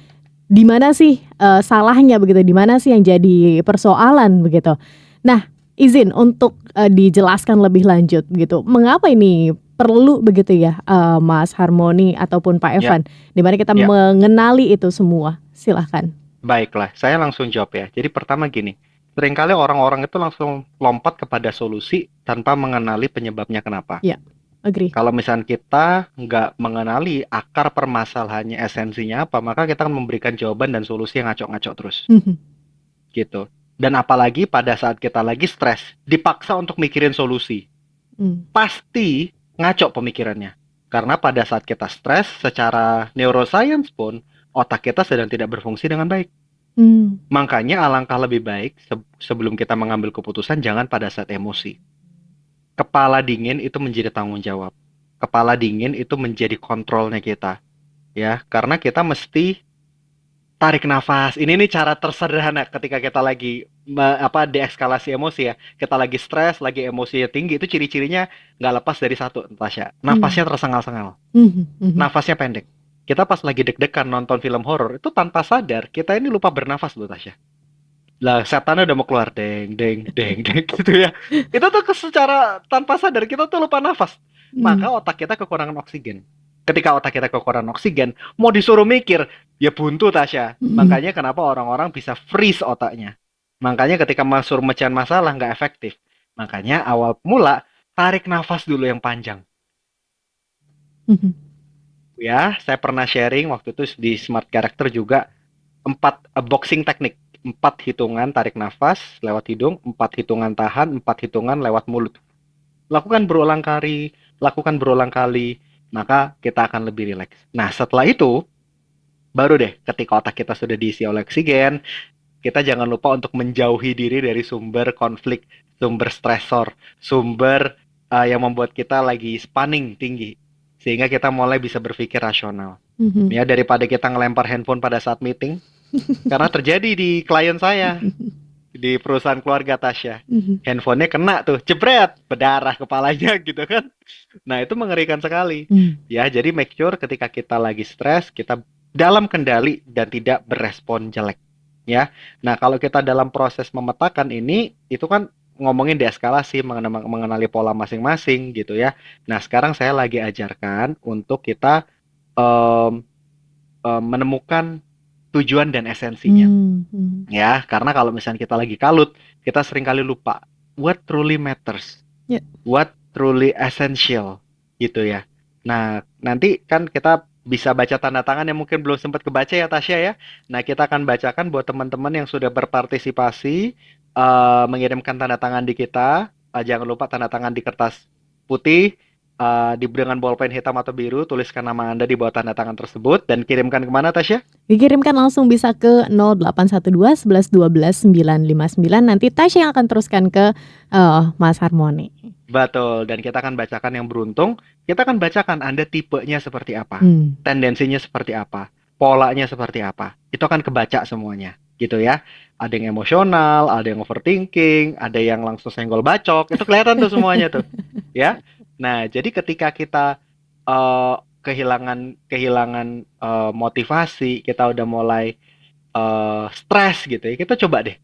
di mana sih salahnya begitu, di mana sih yang jadi persoalan begitu. Nah, izin untuk dijelaskan lebih lanjut begitu. Mengapa ini perlu begitu ya, Mas Harmoni ataupun Pak Evan, di mana kita Ya. mengenali itu semua. Silahkan. Baiklah, saya langsung jawab ya. Jadi pertama gini, seringkali orang-orang itu langsung lompat kepada solusi tanpa mengenali penyebabnya kenapa. Agree. Kalau misalnya kita nggak mengenali akar permasalahannya, esensinya apa, maka kita akan memberikan jawaban dan solusi yang ngaco-ngaco terus, gitu. Dan apalagi pada saat kita lagi stres, dipaksa untuk mikirin solusi, Hmm. pasti ngaco pemikirannya. Karena pada saat kita stres, secara neuroscience pun, otak kita sedang tidak berfungsi dengan baik. Makanya alangkah lebih baik sebelum kita mengambil keputusan, jangan pada saat emosi. Kepala dingin itu menjadi tanggung jawab. Kepala dingin itu menjadi kontrolnya kita. Ya, karena kita mesti tarik nafas. Ini nih cara tersederhana ketika kita lagi deeskalasi emosi ya. Kita lagi stres, lagi emosinya tinggi, itu ciri-cirinya nggak lepas dari satu, Tasya. Nafasnya tersengal-sengal. Nafasnya pendek. Kita pas lagi deg-degan nonton film horor, itu tanpa sadar kita ini lupa bernafas loh, Tasya. Lah setannya udah mau keluar, deng deng deng deng gitu ya. Itu tuh secara tanpa sadar kita tuh lupa nafas. Maka otak kita kekurangan oksigen. Ketika otak kita kekurangan oksigen, mau disuruh mikir, ya buntu, Tasya. Makanya kenapa orang-orang bisa freeze otaknya. Makanya ketika suruh mecahin masalah nggak efektif. Makanya awal mula tarik nafas dulu yang panjang. Ya, saya pernah sharing waktu itu di Smart Character juga 4 boxing teknik. 4 hitungan tarik nafas lewat hidung, 4 hitungan tahan, 4 hitungan lewat mulut. Lakukan berulang kali, maka kita akan lebih rileks. Nah, setelah itu, baru deh ketika otak kita sudah diisi oleh oksigen, kita jangan lupa untuk menjauhi diri dari sumber konflik, sumber stresor, sumber yang membuat kita lagi spanning tinggi. Sehingga kita mulai bisa berpikir rasional. Ya, daripada kita ngelempar handphone pada saat meeting, karena terjadi di klien saya, di perusahaan keluarga Tasya. Handphonenya kena tuh, jebret, berdarah kepalanya gitu kan. Nah, itu mengerikan sekali. Ya, jadi make sure ketika kita lagi stres, kita dalam kendali dan tidak berespon jelek. Ya. Nah, kalau kita dalam proses memetakan ini, itu kan ngomongin deeskalasi, mengenali pola masing-masing gitu ya. Nah, sekarang saya lagi ajarkan untuk kita menemukan tujuan dan esensinya. Ya, karena kalau misalnya kita lagi kalut, kita seringkali lupa what truly matters, what truly essential, gitu ya. Nah, nanti kan kita bisa baca tanda tangan yang mungkin belum sempat kebaca ya, Tasya ya. Nah, kita akan bacakan buat teman-teman yang sudah berpartisipasi mengirimkan tanda tangan di kita. Jangan lupa tanda tangan di kertas putih, dengan bolpen hitam atau biru, tuliskan nama Anda di bawah tanda tangan tersebut dan kirimkan kemana, Tasya? Dikirimkan langsung bisa ke 0812 11 12 959. Nanti Tasya yang akan teruskan ke Mas Harmoni. Betul, dan kita akan bacakan yang beruntung. Kita akan bacakan Anda tipenya seperti apa, tendensinya seperti apa, polanya seperti apa. Itu akan kebaca semuanya, gitu ya. Ada yang emosional, ada yang overthinking, ada yang langsung senggol bacok. Itu kelihatan tuh semuanya tuh, ya. Nah, jadi ketika kita kehilangan motivasi, kita udah mulai stres gitu ya, kita coba deh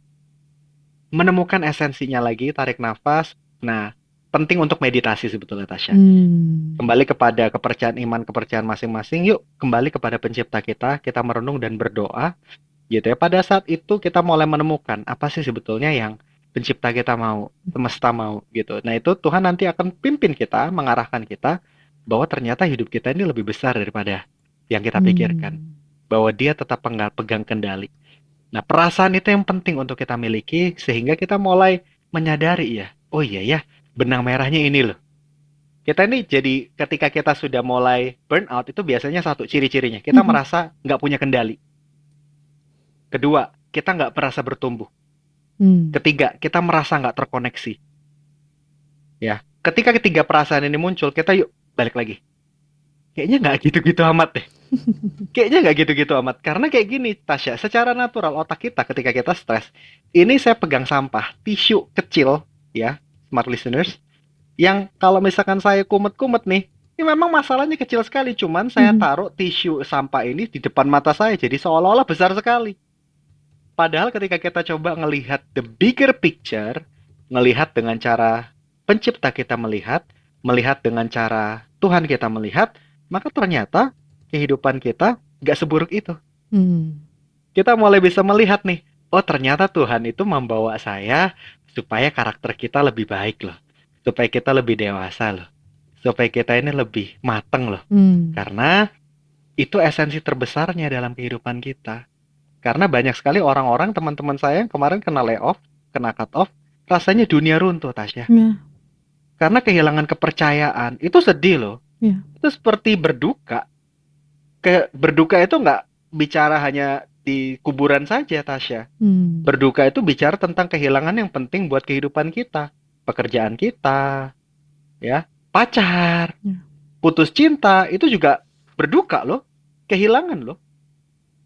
menemukan esensinya lagi, tarik nafas. Nah, penting untuk meditasi sebetulnya, Tasya. Kembali kepada kepercayaan iman, kepercayaan masing-masing. Yuk, kembali kepada pencipta kita merenung dan berdoa gitu ya. Pada saat itu kita mulai menemukan apa sih sebetulnya yang pencipta kita mau, semesta mau gitu. Nah, itu Tuhan nanti akan pimpin kita, mengarahkan kita bahwa ternyata hidup kita ini lebih besar daripada yang kita pikirkan. Bahwa dia tetap pegang kendali. Nah, perasaan itu yang penting untuk kita miliki sehingga kita mulai menyadari ya, oh iya ya, benang merahnya ini loh. Kita ini jadi ketika kita sudah mulai burnout itu biasanya satu ciri-cirinya, kita merasa nggak punya kendali. Kedua, kita nggak merasa bertumbuh. Ketiga, kita merasa nggak terkoneksi. Ya, ketika ketiga perasaan ini muncul, kita yuk balik lagi. Kayaknya nggak gitu-gitu amat deh. Kayaknya nggak gitu-gitu amat. Karena kayak gini, Tasya, secara natural otak kita ketika kita stres, ini saya pegang sampah, tisu kecil, ya, smart listeners, yang kalau misalkan saya kumet-kumet nih, ini memang masalahnya kecil sekali, cuman saya taruh tisu sampah ini di depan mata saya, jadi seolah-olah besar sekali. Padahal ketika kita coba ngelihat the bigger picture, ngelihat dengan cara pencipta kita melihat dengan cara Tuhan kita melihat, maka ternyata kehidupan kita gak seburuk itu. Kita mulai bisa melihat nih, oh ternyata Tuhan itu membawa saya supaya karakter kita lebih baik loh. Supaya kita lebih dewasa loh. Supaya kita ini lebih mateng loh. Karena itu esensi terbesarnya dalam kehidupan kita. Karena banyak sekali orang-orang, teman-teman saya yang kemarin kena layoff, kena cut off, rasanya dunia runtuh, Tasya. Karena kehilangan kepercayaan, itu sedih loh. Iya. Itu seperti berduka. Berduka itu nggak bicara hanya di kuburan saja, Tasya. Hmm. Berduka itu bicara tentang kehilangan yang penting buat kehidupan kita, pekerjaan kita, ya, pacar, Ya. putus cinta, itu juga berduka loh, kehilangan loh,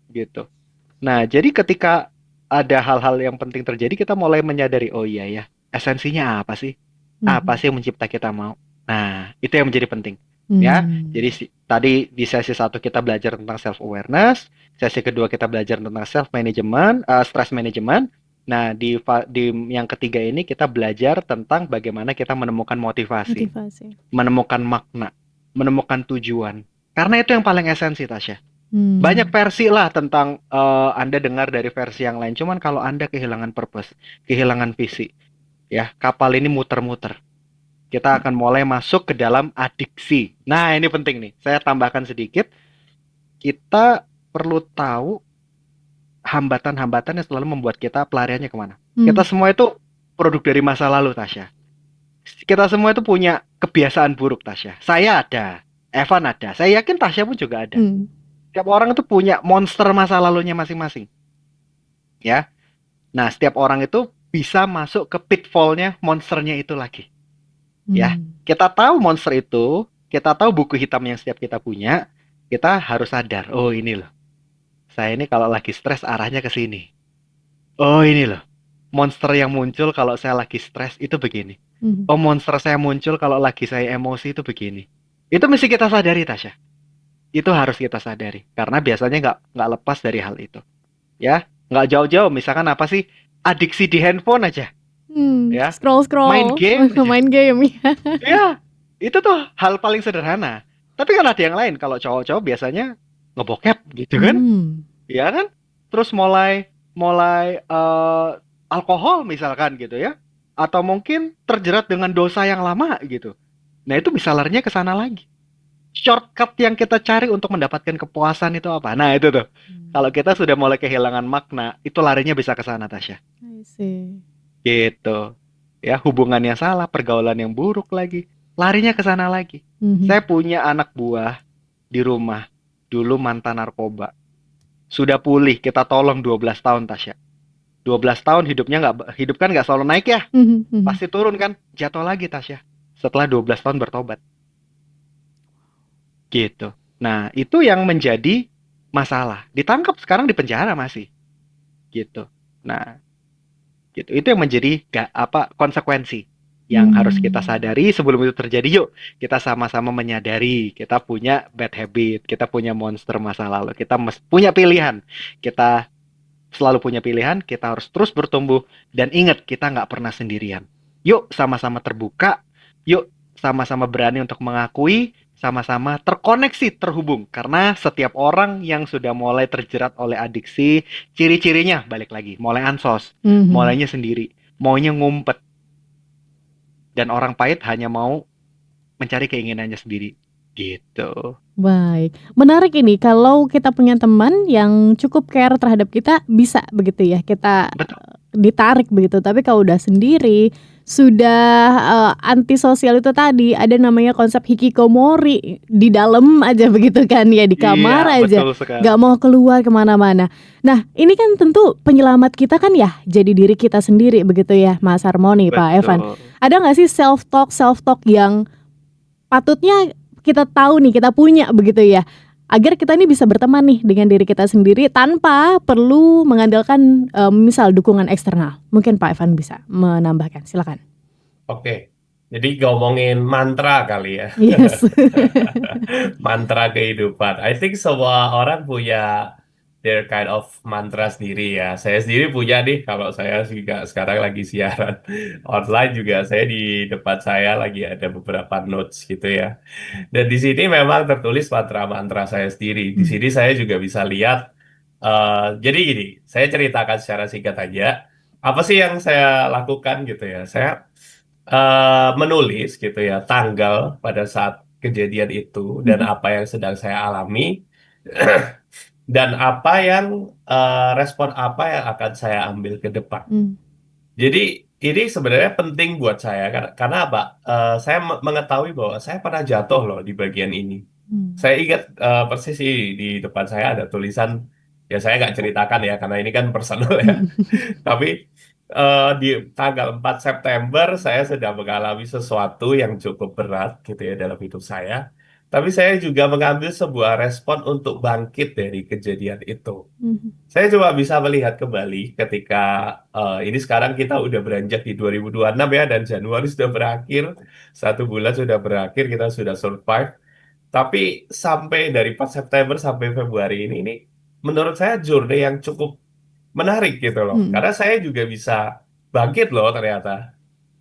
gitu. Nah, jadi ketika ada hal-hal yang penting terjadi, kita mulai menyadari, oh iya ya, esensinya apa sih? Apa Mhm. sih yang mencipta kita mau? Nah, itu yang menjadi penting. Ya, jadi Hmm. tadi di sesi satu kita belajar tentang self awareness, sesi kedua kita belajar tentang self management, stress management. Nah, di yang ketiga ini kita belajar tentang bagaimana kita menemukan motivasi, Motivasi. menemukan makna, menemukan tujuan. Karena itu yang paling esensi, Tasya. Banyak Hmm. versi lah tentang Anda dengar dari versi yang lain. Cuman kalau Anda kehilangan purpose, kehilangan visi, ya kapal ini muter-muter. Kita akan mulai masuk ke dalam adiksi. Nah, ini penting nih. Saya tambahkan sedikit. Kita perlu tahu hambatan-hambatan yang selalu membuat kita pelariannya kemana. Kita Hmm. semua itu produk dari masa lalu, Tasya. Kita semua itu punya kebiasaan buruk, Tasya. Saya ada, Evan ada. Saya yakin Tasya pun juga ada. Hmm. Setiap orang itu punya monster masa lalunya masing-masing. Ya. Nah, setiap orang itu bisa masuk ke pitfallnya monsternya itu lagi. Ya, Hmm. kita tahu monster itu, kita tahu buku hitam yang setiap kita punya, kita harus sadar, oh ini loh, saya ini kalau lagi stres arahnya ke sini. Oh ini loh, monster yang muncul kalau saya lagi stres itu begini. Hmm. Oh monster saya muncul kalau lagi saya emosi itu begini. Itu mesti kita sadari, Tasya. Itu harus kita sadari, karena biasanya nggak lepas dari hal itu. Ya, nggak jauh-jauh. Misalkan apa sih? Adiksi di handphone aja, Hmm. ya. Main Scroll-scroll, game aja. main game ya. Ya, itu tuh hal paling sederhana. Tapi kan ada yang lain. Kalau cowok-cowok biasanya ngebokep gitu kan? Hmm. Ya kan? Terus mulai mulai alkohol misalkan gitu ya. Atau mungkin terjerat dengan dosa yang lama gitu. Nah, itu bisa larinya ke sana lagi. Shortcut yang kita cari untuk mendapatkan kepuasan itu apa? Nah, itu tuh. Kalau kita sudah mulai kehilangan makna, itu larinya bisa ke sana, Tasya. I see. Gitu. Ya, hubungannya salah, pergaulan yang buruk lagi. Larinya ke sana lagi. Mhm. Saya punya anak buah di rumah. Dulu mantan narkoba. Sudah pulih, kita tolong 12 tahun, Tasya. 12 tahun hidup kan nggak selalu naik ya. Mhm. Mhm. Pasti turun kan? Jatuh lagi, Tasya. Setelah 12 tahun bertobat. Gitu. Nah, itu yang menjadi masalah. Ditangkap sekarang di penjara masih. Gitu. Nah, gitu. Itu yang menjadi konsekuensi yang harus kita sadari sebelum itu terjadi. Yuk, kita sama-sama menyadari kita punya bad habit, kita punya monster masa lalu, kita punya pilihan. Kita selalu punya pilihan, kita harus terus bertumbuh dan ingat kita nggak pernah sendirian. Yuk, sama-sama terbuka. Yuk, sama-sama berani untuk mengakui, sama-sama terkoneksi, terhubung. Karena setiap orang yang sudah mulai terjerat oleh adiksi, ciri-cirinya balik lagi, mulai ansos, Mhm. mulainya sendiri, maunya ngumpet. Dan orang pahit hanya mau mencari keinginannya sendiri. Gitu. Baik, menarik ini kalau kita punya teman yang cukup care terhadap kita bisa begitu ya kita Betul. ditarik begitu. Tapi kalau udah sendiri sudah antisosial itu tadi ada namanya konsep hikikomori di dalam aja begitu kan ya di kamar Iya, aja betul sekali. nggak mau keluar kemana-mana. Nah ini kan tentu penyelamat kita kan ya jadi diri kita sendiri begitu ya Mas Harmoni, Pak Evan. Betul. Ada nggak sih self talk yang patutnya kita tahu nih kita punya begitu ya agar kita nih bisa berteman nih dengan diri kita sendiri tanpa perlu mengandalkan misal dukungan eksternal. Mungkin Pak Evan bisa menambahkan, silakan. Oke, jadi ngomongin mantra kali ya. Yes. Mantra kehidupan. I think semua orang punya their kind of mantra sendiri ya. Saya sendiri punya nih, kalau saya juga sekarang lagi siaran online juga, saya di depan saya lagi ada beberapa notes gitu ya. Dan di sini memang tertulis mantra-mantra saya sendiri. Di sini saya juga bisa lihat. Jadi gini, saya ceritakan secara singkat aja. Apa sih yang saya lakukan gitu ya? Saya menulis gitu ya tanggal pada saat kejadian itu dan apa yang sedang saya alami dan apa yang respon apa yang akan saya ambil ke depan. Hmm. Jadi ini sebenarnya penting buat saya karena apa? Saya mengetahui bahwa saya pernah jatuh loh di bagian ini. Saya ingat persis sih di depan saya ada tulisan, ya saya nggak ceritakan ya karena ini kan personal ya. Tapi di tanggal 4 September saya sedang mengalami sesuatu yang cukup berat gitu ya dalam hidup saya. Tapi saya juga mengambil sebuah respon untuk bangkit dari kejadian itu. Saya coba bisa melihat kembali ketika ini sekarang kita udah beranjak di 2026 ya, dan Januari sudah berakhir, 1 bulan sudah berakhir, kita sudah survive. Tapi sampai dari 4 September sampai Februari ini menurut saya journey yang cukup menarik gitu loh. Karena saya juga bisa bangkit loh ternyata.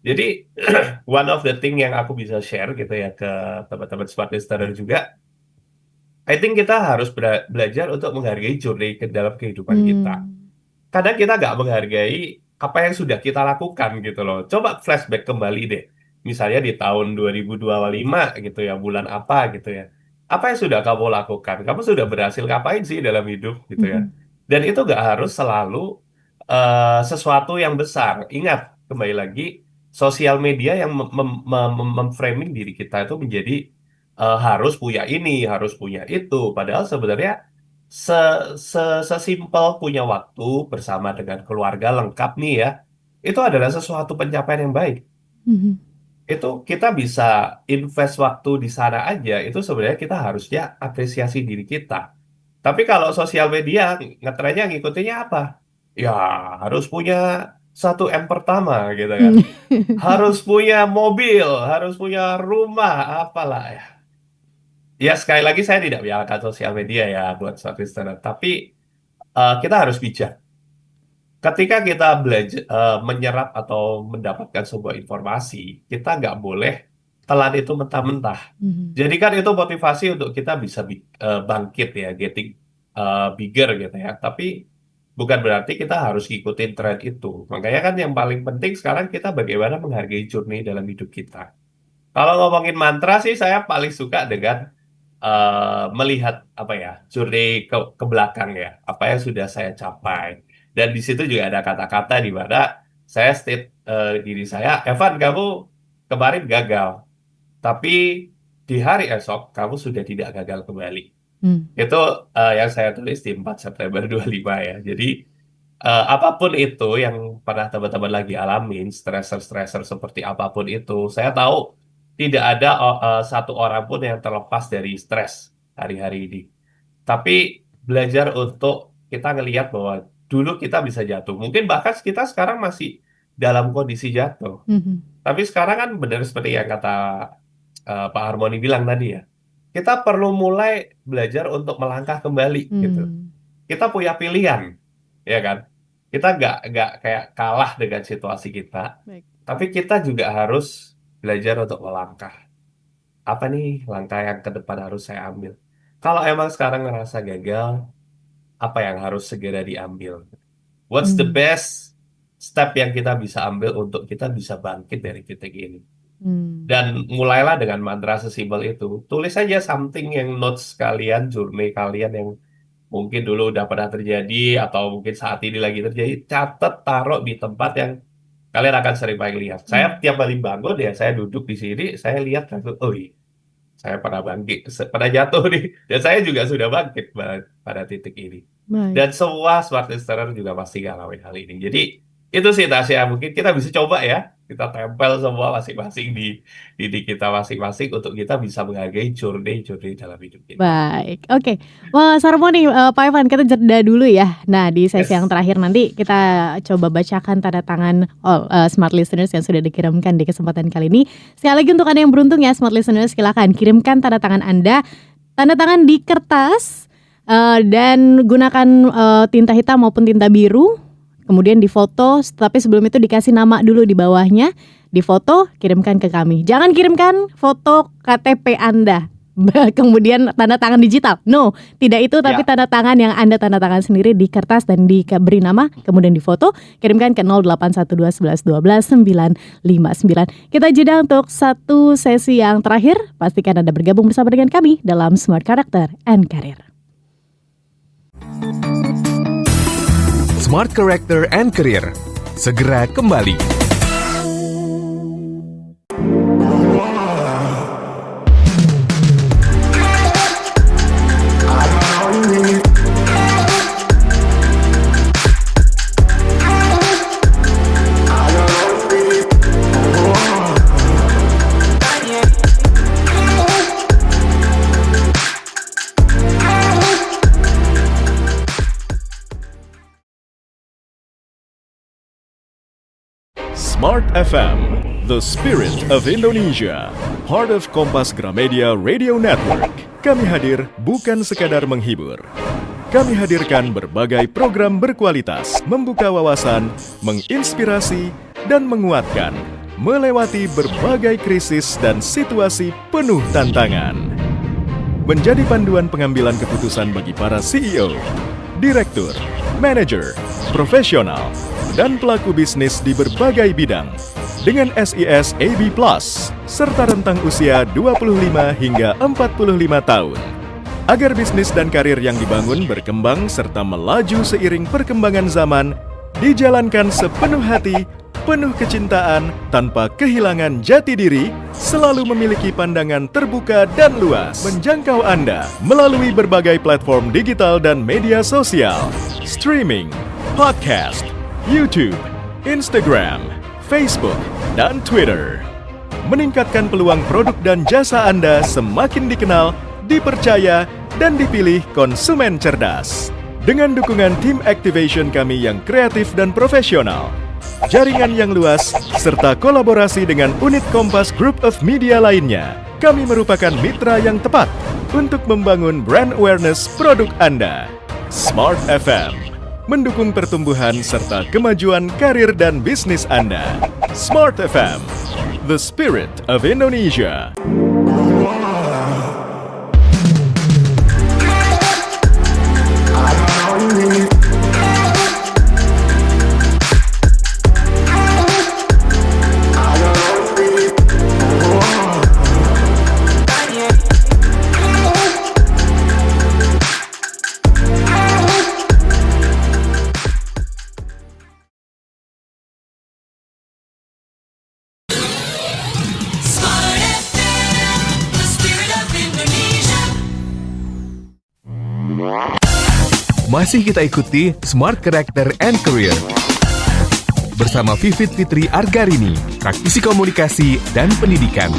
Jadi one of the thing yang aku bisa share gitu ya ke teman-teman smart listener juga, I think kita harus belajar untuk menghargai journey ke dalam kehidupan kita. Kadang kita nggak menghargai apa yang sudah kita lakukan gitu loh. Coba flashback kembali deh. Misalnya di tahun 2025 gitu ya, bulan apa gitu ya. Apa yang sudah kamu lakukan? Kamu sudah berhasil ngapain sih dalam hidup gitu ya. Dan itu nggak harus selalu sesuatu yang besar. Ingat, kembali lagi, sosial media yang memframing diri kita itu menjadi harus punya ini, harus punya itu. Padahal sebenarnya sesimpel punya waktu bersama dengan keluarga lengkap nih ya, itu adalah sesuatu pencapaian yang baik. Itu kita bisa invest waktu di sana aja, itu sebenarnya kita harusnya apresiasi diri kita. Tapi kalau sosial media ngetrennya ngikutinnya apa? Ya harus punya 1 M pertama gitu kan. Harus punya mobil, harus punya rumah, apalah ya. Ya sekali lagi saya tidak menyalahkan sosial media ya buat suatu listener, tapi kita harus bijak. Ketika kita belajar menyerap atau mendapatkan sebuah informasi, kita nggak boleh telan itu mentah-mentah. Jadi kan itu motivasi untuk kita bisa bangkit ya, getting bigger gitu ya. Tapi bukan berarti kita harus ngikutin tren itu. Makanya kan yang paling penting sekarang kita bagaimana menghargai journey dalam hidup kita. Kalau ngomongin mantra sih saya paling suka dengan melihat apa ya, journey ke belakang ya, apa yang sudah saya capai. Dan di situ juga ada kata-kata di mana saya state diri saya, Evan kamu kemarin gagal, tapi di hari esok kamu sudah tidak gagal kembali. Itu yang saya tulis di 4 September 25 ya. Jadi apapun itu yang pernah teman-teman lagi alamin, stresor-stresor seperti apapun itu, saya tahu tidak ada satu orang pun yang terlepas dari stres hari-hari ini. Tapi belajar untuk kita ngelihat bahwa dulu kita bisa jatuh. Mungkin bahkan kita sekarang masih dalam kondisi jatuh. Tapi sekarang kan benar seperti yang kata Pak Harmoni bilang tadi ya. Kita perlu mulai belajar untuk melangkah kembali gitu. Kita punya pilihan, ya kan? Kita nggak kayak kalah dengan situasi kita. Tapi kita juga harus belajar untuk melangkah. Apa nih langkah yang ke depan harus saya ambil? Kalau emang sekarang ngerasa gagal, apa yang harus segera diambil? What's the best step yang kita bisa ambil untuk kita bisa bangkit dari titik ini? Dan mulailah dengan mantra sesimpel itu. Tulis aja something yang notes kalian, journey kalian yang mungkin dulu udah pernah terjadi atau mungkin saat ini lagi terjadi. Catat, taruh di tempat yang kalian akan sering paling lihat. Saya tiap kali bangun ya, saya duduk di sini, saya lihat, oh iya, saya pernah bangkit, pernah jatuh nih. Dan saya juga sudah bangkit pada titik ini. Dan semua smart listener juga pasti ngalamin hal ini. Jadi itu sih Tasya, mungkin kita bisa coba ya. Kita tempel semua masing-masing di diri kita masing-masing untuk kita bisa menghargai journey dalam hidup kita. Baik, oke. Mas Harmoni, Pak Evan, kita jeda dulu ya. Nah, di sesi yang terakhir nanti kita coba bacakan tanda tangan smart listeners yang sudah dikirimkan di kesempatan kali ini. Sekali lagi untuk Anda yang beruntung ya, smart listeners, silakan kirimkan tanda tangan Anda, tanda tangan di kertas, dan gunakan tinta hitam maupun tinta biru. Kemudian difoto, tapi sebelum itu dikasih nama dulu di bawahnya, difoto, kirimkan ke kami. Jangan kirimkan foto KTP Anda, kemudian tanda tangan digital. No, tidak itu, tapi tanda tangan yang Anda tanda tangan sendiri di kertas dan diberi nama, kemudian difoto, kirimkan ke 0812112959. Kita jeda untuk satu sesi yang terakhir. Pastikan Anda bergabung bersama dengan kami dalam Smart Character and Career. Smart Character and Career segera kembali. Smart FM, the spirit of Indonesia, part of Kompas Gramedia Radio Network. Kami hadir bukan sekadar menghibur. Kami hadirkan berbagai program berkualitas, membuka wawasan, menginspirasi, dan menguatkan, melewati berbagai krisis dan situasi penuh tantangan. Menjadi panduan pengambilan keputusan bagi para CEO, direktur, manajer, profesional, dan pelaku bisnis di berbagai bidang dengan SIS AB Plus serta rentang usia 25 hingga 45 tahun. Agar bisnis dan karir yang dibangun berkembang serta melaju seiring perkembangan zaman, dijalankan sepenuh hati, penuh kecintaan, tanpa kehilangan jati diri, selalu memiliki pandangan terbuka dan luas, menjangkau Anda melalui berbagai platform digital dan media sosial, streaming, podcast, YouTube, Instagram, Facebook, dan Twitter. Meningkatkan peluang produk dan jasa Anda semakin dikenal, dipercaya, dan dipilih konsumen cerdas. Dengan dukungan tim activation kami yang kreatif dan profesional, jaringan yang luas, serta kolaborasi dengan unit Kompas Group of Media lainnya, kami merupakan mitra yang tepat untuk membangun brand awareness produk Anda. Smart FM mendukung pertumbuhan serta kemajuan karir dan bisnis Anda. Smart FM, the spirit of Indonesia. Smart FM, the spirit of Indonesia. Masih kita ikuti Smart Character and Career bersama Vivit Fitri Argarini, praktisi komunikasi dan pendidikan.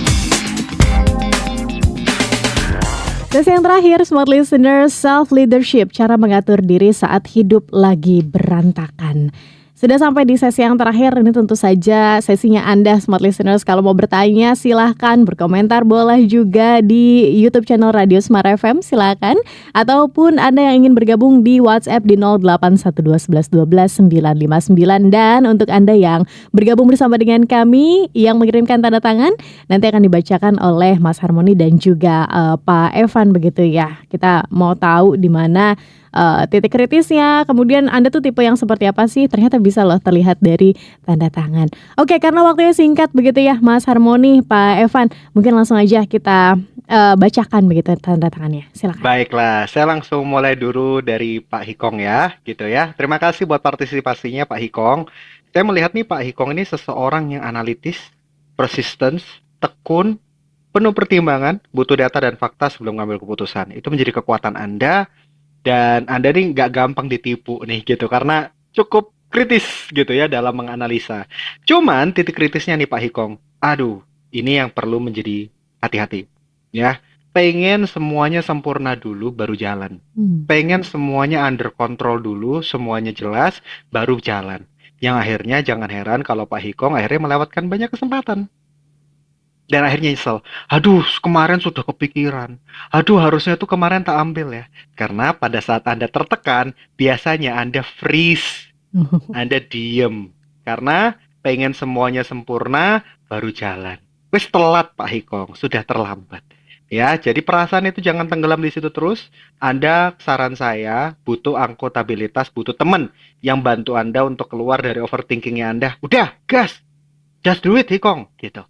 Sesi yang terakhir, Smart Listeners, self-leadership, cara mengatur diri saat hidup lagi berantakan. Sudah sampai di sesi yang terakhir, ini tentu saja sesinya Anda, Smart Listeners. Kalau mau bertanya, silahkan berkomentar, boleh juga di YouTube channel Radio Smart FM, silahkan. Ataupun Anda yang ingin bergabung di WhatsApp di 0812111299. Dan untuk Anda yang bergabung bersama dengan kami, yang mengirimkan tanda tangan, nanti akan dibacakan oleh Mas Harmoni dan juga Pak Evan, begitu ya. Kita mau tahu di mana titik kritisnya, kemudian Anda tuh tipe yang seperti apa sih? Ternyata bisa loh terlihat dari tanda tangan. Oke, karena waktunya singkat begitu ya, Mas Harmoni, Pak Evan, mungkin langsung aja kita bacakan begitu tanda tangannya. Silakan. Baiklah, saya langsung mulai dulu dari Pak Hikong ya, gitu ya. Terima kasih buat partisipasinya Pak Hikong. Saya melihat nih Pak Hikong ini seseorang yang analitis, persistence, tekun, penuh pertimbangan, butuh data dan fakta sebelum mengambil keputusan. Itu menjadi kekuatan Anda. Dan Anda nih nggak gampang ditipu nih gitu, karena cukup kritis gitu ya dalam menganalisa. Cuman titik kritisnya nih Pak Hikong, aduh ini yang perlu menjadi hati-hati ya. Pengen semuanya sempurna dulu baru jalan. Pengen semuanya under control dulu, semuanya jelas baru jalan. Yang akhirnya jangan heran kalau Pak Hikong akhirnya melewatkan banyak kesempatan. Dan akhirnya nyesel, aduh kemarin sudah kepikiran, aduh harusnya tuh kemarin tak ambil ya. Karena pada saat Anda tertekan, biasanya Anda freeze, Anda diem. Karena pengen semuanya sempurna, baru jalan. Wes telat Pak Hikong, sudah terlambat. Ya, jadi perasaan itu jangan tenggelam di situ terus. Anda, saran saya, butuh akuntabilitas, butuh teman yang bantu Anda untuk keluar dari overthinkingnya Anda. Udah, gas, just do it Hikong, gitu.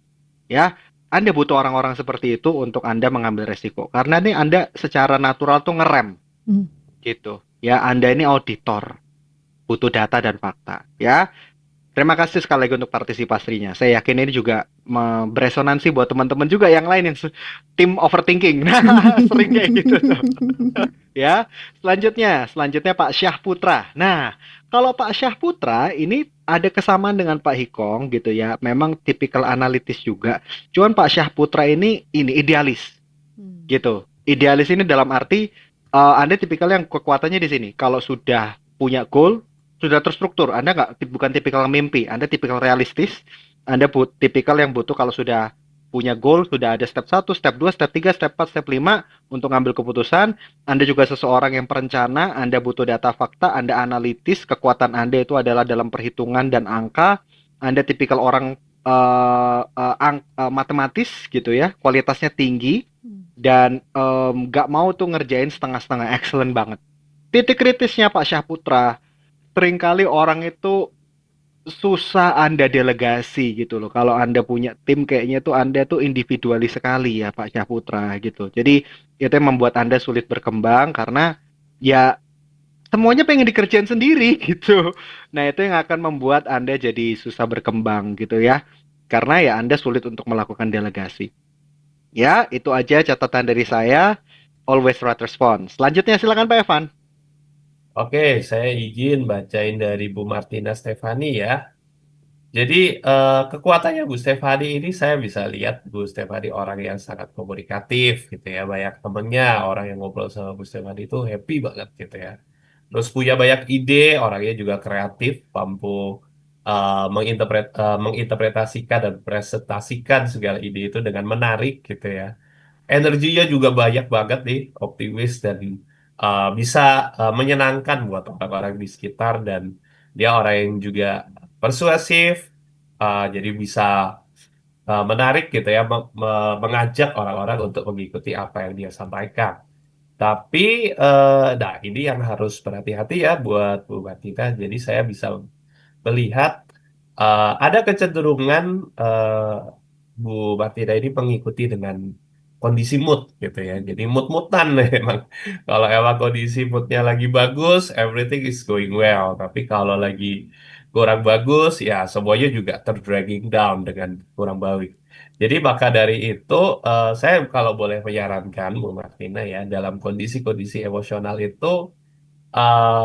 Ya, Anda butuh orang-orang seperti itu untuk Anda mengambil resiko. Karena nih Anda secara natural tuh ngerem. Gitu. Ya, Anda ini auditor. Butuh data dan fakta. Ya. Terima kasih sekali lagi untuk partisipasinya. Saya yakin ini juga beresonansi buat teman-teman juga yang lain yang tim overthinking. Nah, sering kayak gitu tuh. Ya. Selanjutnya Pak Syah Putra. Nah, kalau Pak Syah Putra ini ada kesamaan dengan Pak Hikong gitu ya. Memang tipikal analitis juga. Cuman Pak Syah Putra ini idealis. Gitu. Idealis ini dalam arti Anda tipikal yang kekuatannya di sini. Kalau sudah punya goal, sudah terstruktur. Anda bukan tipikal mimpi. Anda tipikal realistis. Tipikal yang butuh kalau sudah punya goal, sudah ada step 1, step 2, step 3, step 4, step 5 untuk ngambil keputusan. Anda juga seseorang yang perencana, Anda butuh data fakta, Anda analitis, kekuatan Anda itu adalah dalam perhitungan dan angka. Anda tipikal orang matematis gitu ya, kualitasnya tinggi dan nggak mau tuh ngerjain setengah-setengah, excellent banget. Titik kritisnya Pak Syahputra, seringkali orang itu susah Anda delegasi gitu loh. Kalau Anda punya tim kayaknya tuh Anda tuh individualis sekali ya Pak Syahputra gitu. Jadi itu yang membuat Anda sulit berkembang karena ya semuanya pengen dikerjain sendiri gitu. Nah, itu yang akan membuat Anda jadi susah berkembang gitu ya. Karena ya Anda sulit untuk melakukan delegasi. Ya, itu aja catatan dari saya. Always right response. Selanjutnya silakan Pak Evan. Oke, saya izin bacain dari Bu Martina Stefani ya. Jadi kekuatannya Bu Stefani ini saya bisa lihat Bu Stefani orang yang sangat komunikatif gitu ya, banyak temennya, orang yang ngobrol sama Bu Stefani itu happy banget gitu ya. Terus punya banyak ide, orangnya juga kreatif, mampu menginterpretasikan dan presentasikan segala ide itu dengan menarik gitu ya. Energinya juga banyak banget nih, optimis dan bisa menyenangkan buat orang-orang di sekitar dan dia orang yang juga persuasif, jadi bisa menarik gitu ya, mengajak orang-orang untuk mengikuti apa yang dia sampaikan. Tapi, nah ini yang harus berhati-hati ya buat Bu Martina. Jadi saya bisa melihat ada kecenderungan Bu Martina ini mengikuti dengan kondisi mood gitu ya. Jadi mood-moodan memang. Kalau emang kondisi moodnya lagi bagus, everything is going well. Tapi kalau lagi kurang bagus, ya semuanya juga terdragging down dengan kurang baik. Jadi maka dari itu, saya kalau boleh menyarankan Bu Martina ya, dalam kondisi-kondisi emosional itu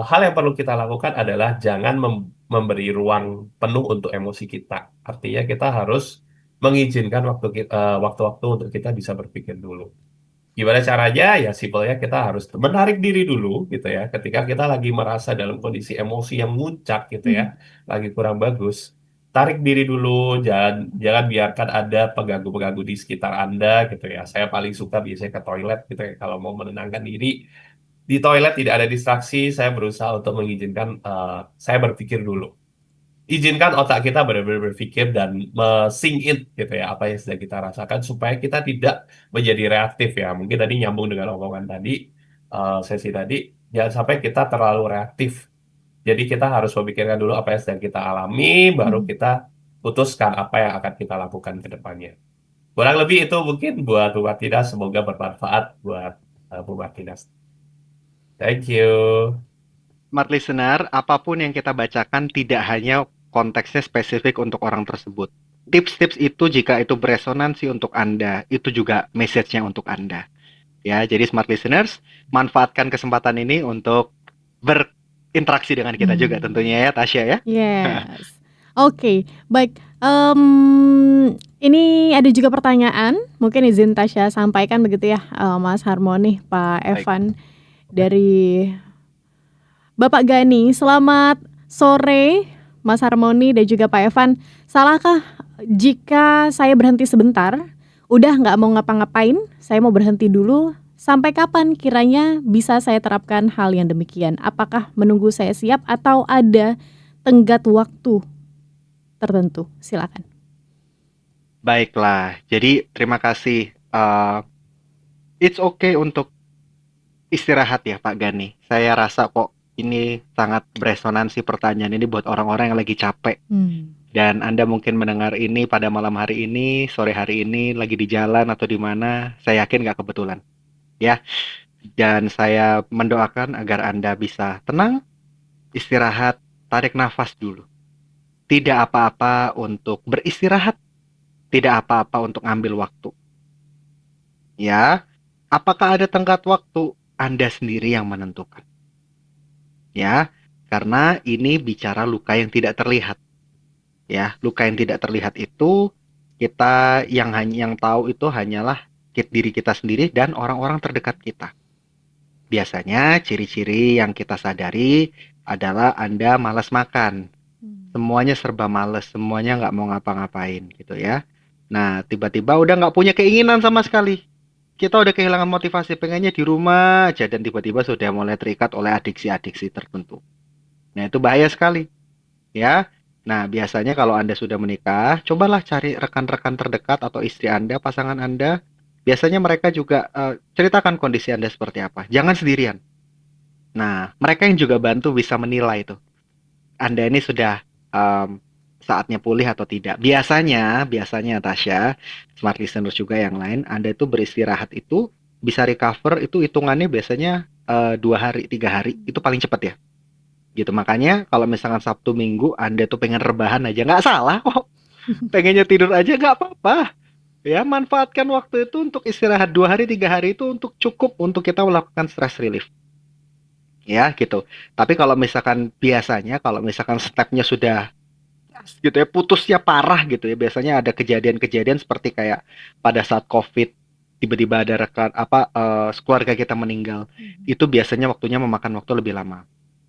hal yang perlu kita lakukan adalah jangan memberi ruang penuh untuk emosi kita. Artinya kita harus mengizinkan waktu-waktu untuk kita bisa berpikir dulu. Gimana caranya? Ya simpelnya kita harus menarik diri dulu gitu ya. Ketika kita lagi merasa dalam kondisi emosi yang muncak gitu ya, lagi kurang bagus, tarik diri dulu, jangan jangan biarkan ada pengganggu-pengganggu di sekitar Anda gitu ya. Saya paling suka biasanya ke toilet gitu ya kalau mau menenangkan diri. Di toilet tidak ada distraksi, saya berusaha untuk mengizinkan saya berpikir dulu. Izinkan otak kita benar-benar berpikir dan me-sink in gitu ya, apa yang sedang kita rasakan supaya kita tidak menjadi reaktif ya. Mungkin tadi nyambung dengan omongan tadi, sesi tadi, jangan sampai kita terlalu reaktif. Jadi kita harus memikirkan dulu apa yang sedang kita alami, baru kita putuskan apa yang akan kita lakukan ke depannya. Kurang lebih itu mungkin buat Bu Martina, semoga bermanfaat buat Bu Martina. Thank you. Smart listener, apapun yang kita bacakan tidak hanya konteksnya spesifik untuk orang tersebut. Tips-tips itu jika itu beresonansi untuk Anda, itu juga message-nya untuk Anda. Ya, jadi smart listeners, manfaatkan kesempatan ini untuk berinteraksi dengan kita juga tentunya ya, Tasya ya. Yes. Oke, baik. Ini ada juga pertanyaan, mungkin izin Tasya sampaikan begitu ya, Mas Harmoni, Pak Baik. Evan dari Bapak Gani. Selamat sore, Mas Harmoni dan juga Pak Evan. Salahkah jika saya berhenti sebentar, udah nggak mau ngapa-ngapain, saya mau berhenti dulu? Sampai kapan kiranya bisa saya terapkan hal yang demikian? Apakah menunggu saya siap atau ada tenggat waktu tertentu? Silakan. Baiklah, jadi terima kasih. It's okay untuk istirahat ya Pak Gani. Saya rasa kok ini sangat beresonansi pertanyaan ini buat orang-orang yang lagi capek. Dan Anda mungkin mendengar ini pada malam hari ini, sore hari ini, lagi di jalan atau di mana, saya yakin nggak kebetulan. Ya, dan saya mendoakan agar Anda bisa tenang, istirahat, tarik nafas dulu. Tidak apa-apa untuk beristirahat, tidak apa-apa untuk ambil waktu. Ya, apakah ada tenggat waktu? Anda sendiri yang menentukan. Ya, karena ini bicara luka yang tidak terlihat. Ya, luka yang tidak terlihat itu kita yang tahu itu hanyalah diri kita sendiri dan orang-orang terdekat kita. Biasanya ciri-ciri yang kita sadari adalah Anda malas makan, Semuanya serba males, semuanya nggak mau ngapa-ngapain gitu ya. Nah, tiba-tiba udah nggak punya keinginan sama sekali. Kita udah kehilangan motivasi, pengennya di rumah aja dan tiba-tiba sudah mulai terikat oleh adiksi-adiksi tertentu. Nah, itu bahaya sekali ya. Nah, biasanya kalau Anda sudah menikah, cobalah cari rekan-rekan terdekat atau istri Anda, pasangan Anda. Biasanya mereka juga ceritakan kondisi Anda seperti apa. Jangan sendirian. Nah, mereka yang juga bantu bisa menilai itu. Anda ini sudah saatnya pulih atau tidak. Biasanya Tasya, smart listeners juga yang lain, Anda itu beristirahat itu bisa recover itu hitungannya biasanya 2 hari, 3 hari itu paling cepat ya. Gitu makanya kalau misalkan Sabtu Minggu Anda tuh pengen rebahan aja nggak salah kok. Pengennya tidur aja nggak apa-apa. Ya manfaatkan waktu itu untuk istirahat 2 hari, 3 hari itu untuk cukup untuk kita melakukan stress relief. Ya gitu. Tapi kalau misalkan biasanya kalau misalkan stepnya sudah gitu ya putusnya parah gitu ya biasanya ada kejadian-kejadian seperti kayak pada saat COVID tiba-tiba ada rekan keluarga kita meninggal itu biasanya waktunya memakan waktu lebih lama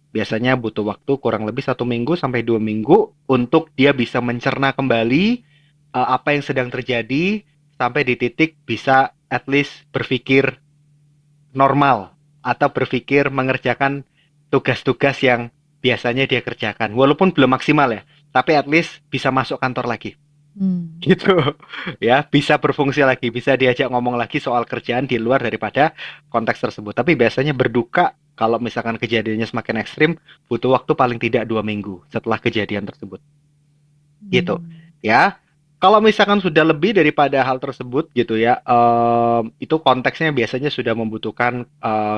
biasanya butuh waktu kurang lebih 1 minggu sampai 2 minggu untuk dia bisa mencerna kembali apa yang sedang terjadi sampai di titik bisa at least berpikir normal atau berpikir mengerjakan tugas-tugas yang biasanya dia kerjakan walaupun belum maksimal ya tapi at least bisa masuk kantor lagi gitu ya bisa berfungsi lagi bisa diajak ngomong lagi soal kerjaan di luar daripada konteks tersebut tapi biasanya berduka kalau misalkan kejadiannya semakin ekstrim butuh waktu paling tidak 2 minggu setelah kejadian tersebut gitu ya kalau misalkan sudah lebih daripada hal tersebut gitu ya itu konteksnya biasanya sudah membutuhkan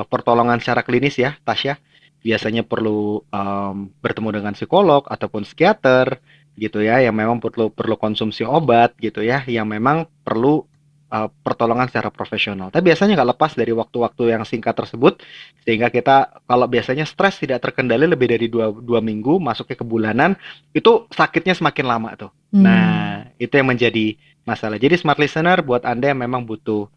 pertolongan secara klinis ya Tasya biasanya perlu bertemu dengan psikolog ataupun psikiater gitu ya yang memang perlu konsumsi obat gitu ya yang memang perlu pertolongan secara profesional. Tapi biasanya nggak lepas dari waktu-waktu yang singkat tersebut sehingga kita kalau biasanya stres tidak terkendali lebih dari dua minggu masuknya ke bulanan itu sakitnya semakin lama tuh. Nah itu yang menjadi masalah. Jadi smart listener buat Anda yang memang butuh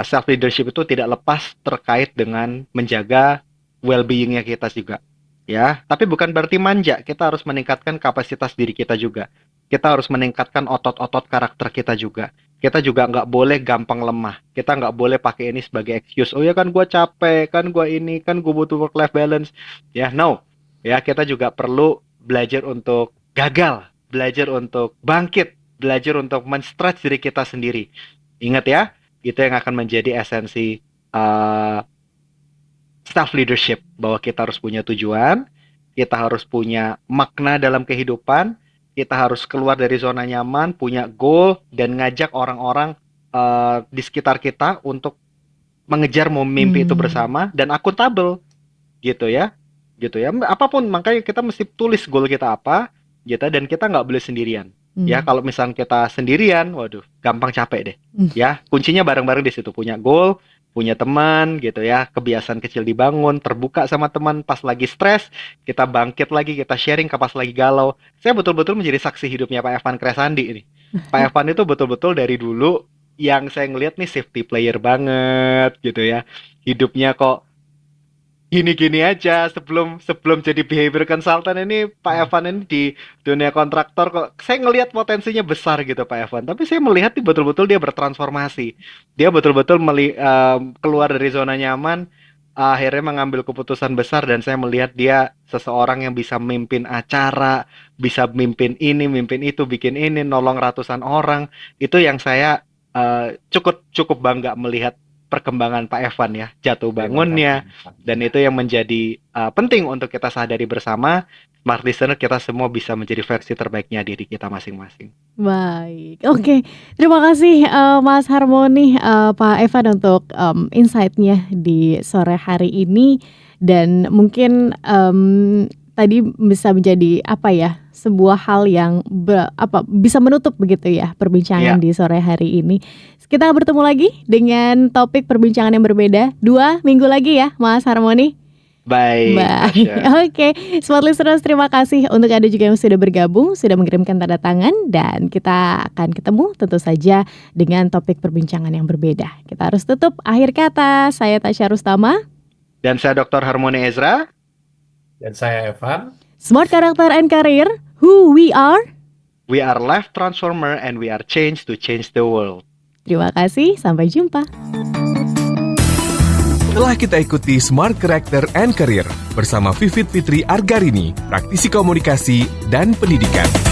self leadership itu tidak lepas terkait dengan menjaga well-beingnya kita juga ya tapi bukan berarti manja kita harus meningkatkan kapasitas diri kita juga kita harus meningkatkan otot-otot karakter kita juga nggak boleh gampang lemah kita nggak boleh pakai ini sebagai excuse oh ya kan gue capek kan gue ini kan gue butuh work life balance ya no ya kita juga perlu belajar untuk gagal belajar untuk bangkit belajar untuk men-stretch diri kita sendiri ingat ya itu yang akan menjadi esensi self leadership bahwa kita harus punya tujuan, kita harus punya makna dalam kehidupan, kita harus keluar dari zona nyaman, punya goal dan ngajak orang-orang di sekitar kita untuk mengejar mimpi itu bersama dan akuntabel gitu ya. Gitu ya. Apapun makanya kita mesti tulis goal kita apa gitu dan kita nggak boleh sendirian. Ya kalau misalnya kita sendirian, waduh, gampang capek deh. Ya, kuncinya bareng-bareng di situ punya goal, punya teman gitu ya, kebiasaan kecil dibangun, terbuka sama teman pas lagi stres, kita bangkit lagi, kita sharing pas lagi galau. Saya betul-betul menjadi saksi hidupnya Pak Evan Kresandi ini. Pak Evan itu betul-betul dari dulu yang saya ngelihat nih safety player banget gitu ya. Hidupnya kok gini-gini aja sebelum jadi behavior consultant ini Pak Evan ini di dunia kontraktor kok saya ngelihat potensinya besar gitu Pak Evan tapi saya melihat nih betul-betul dia bertransformasi dia betul-betul keluar dari zona nyaman akhirnya mengambil keputusan besar dan saya melihat dia seseorang yang bisa memimpin acara bisa memimpin ini memimpin itu bikin ini nolong ratusan orang itu yang saya cukup bangga melihat perkembangan Pak Evan ya, jatuh bangunnya, dan itu yang menjadi penting untuk kita sadari bersama, smart listener kita semua bisa menjadi versi terbaiknya diri kita masing-masing. Baik, oke. Terima kasih Mas Harmoni, Pak Evan untuk insight-nya di sore hari ini dan mungkin tadi bisa menjadi apa ya sebuah hal yang bisa menutup begitu ya perbincangan di sore hari ini. Kita bertemu lagi dengan topik perbincangan yang berbeda 2 minggu lagi ya Mas Harmoni. Baik. Oke, smart listeners terima kasih untuk Anda juga yang sudah bergabung, sudah mengirimkan tanda tangan dan kita akan ketemu tentu saja dengan topik perbincangan yang berbeda. Kita harus tutup akhir kata. Saya Tasya Rustama dan saya Dr. Harmoni Ezra dan saya Evan. Smart Character and Career, who we are. We are life transformer and we are changed to change the world. Terima kasih, sampai jumpa. Telah kita ikuti Smart Character and Career bersama Vivit Fitri Argarini, praktisi komunikasi dan pendidikan.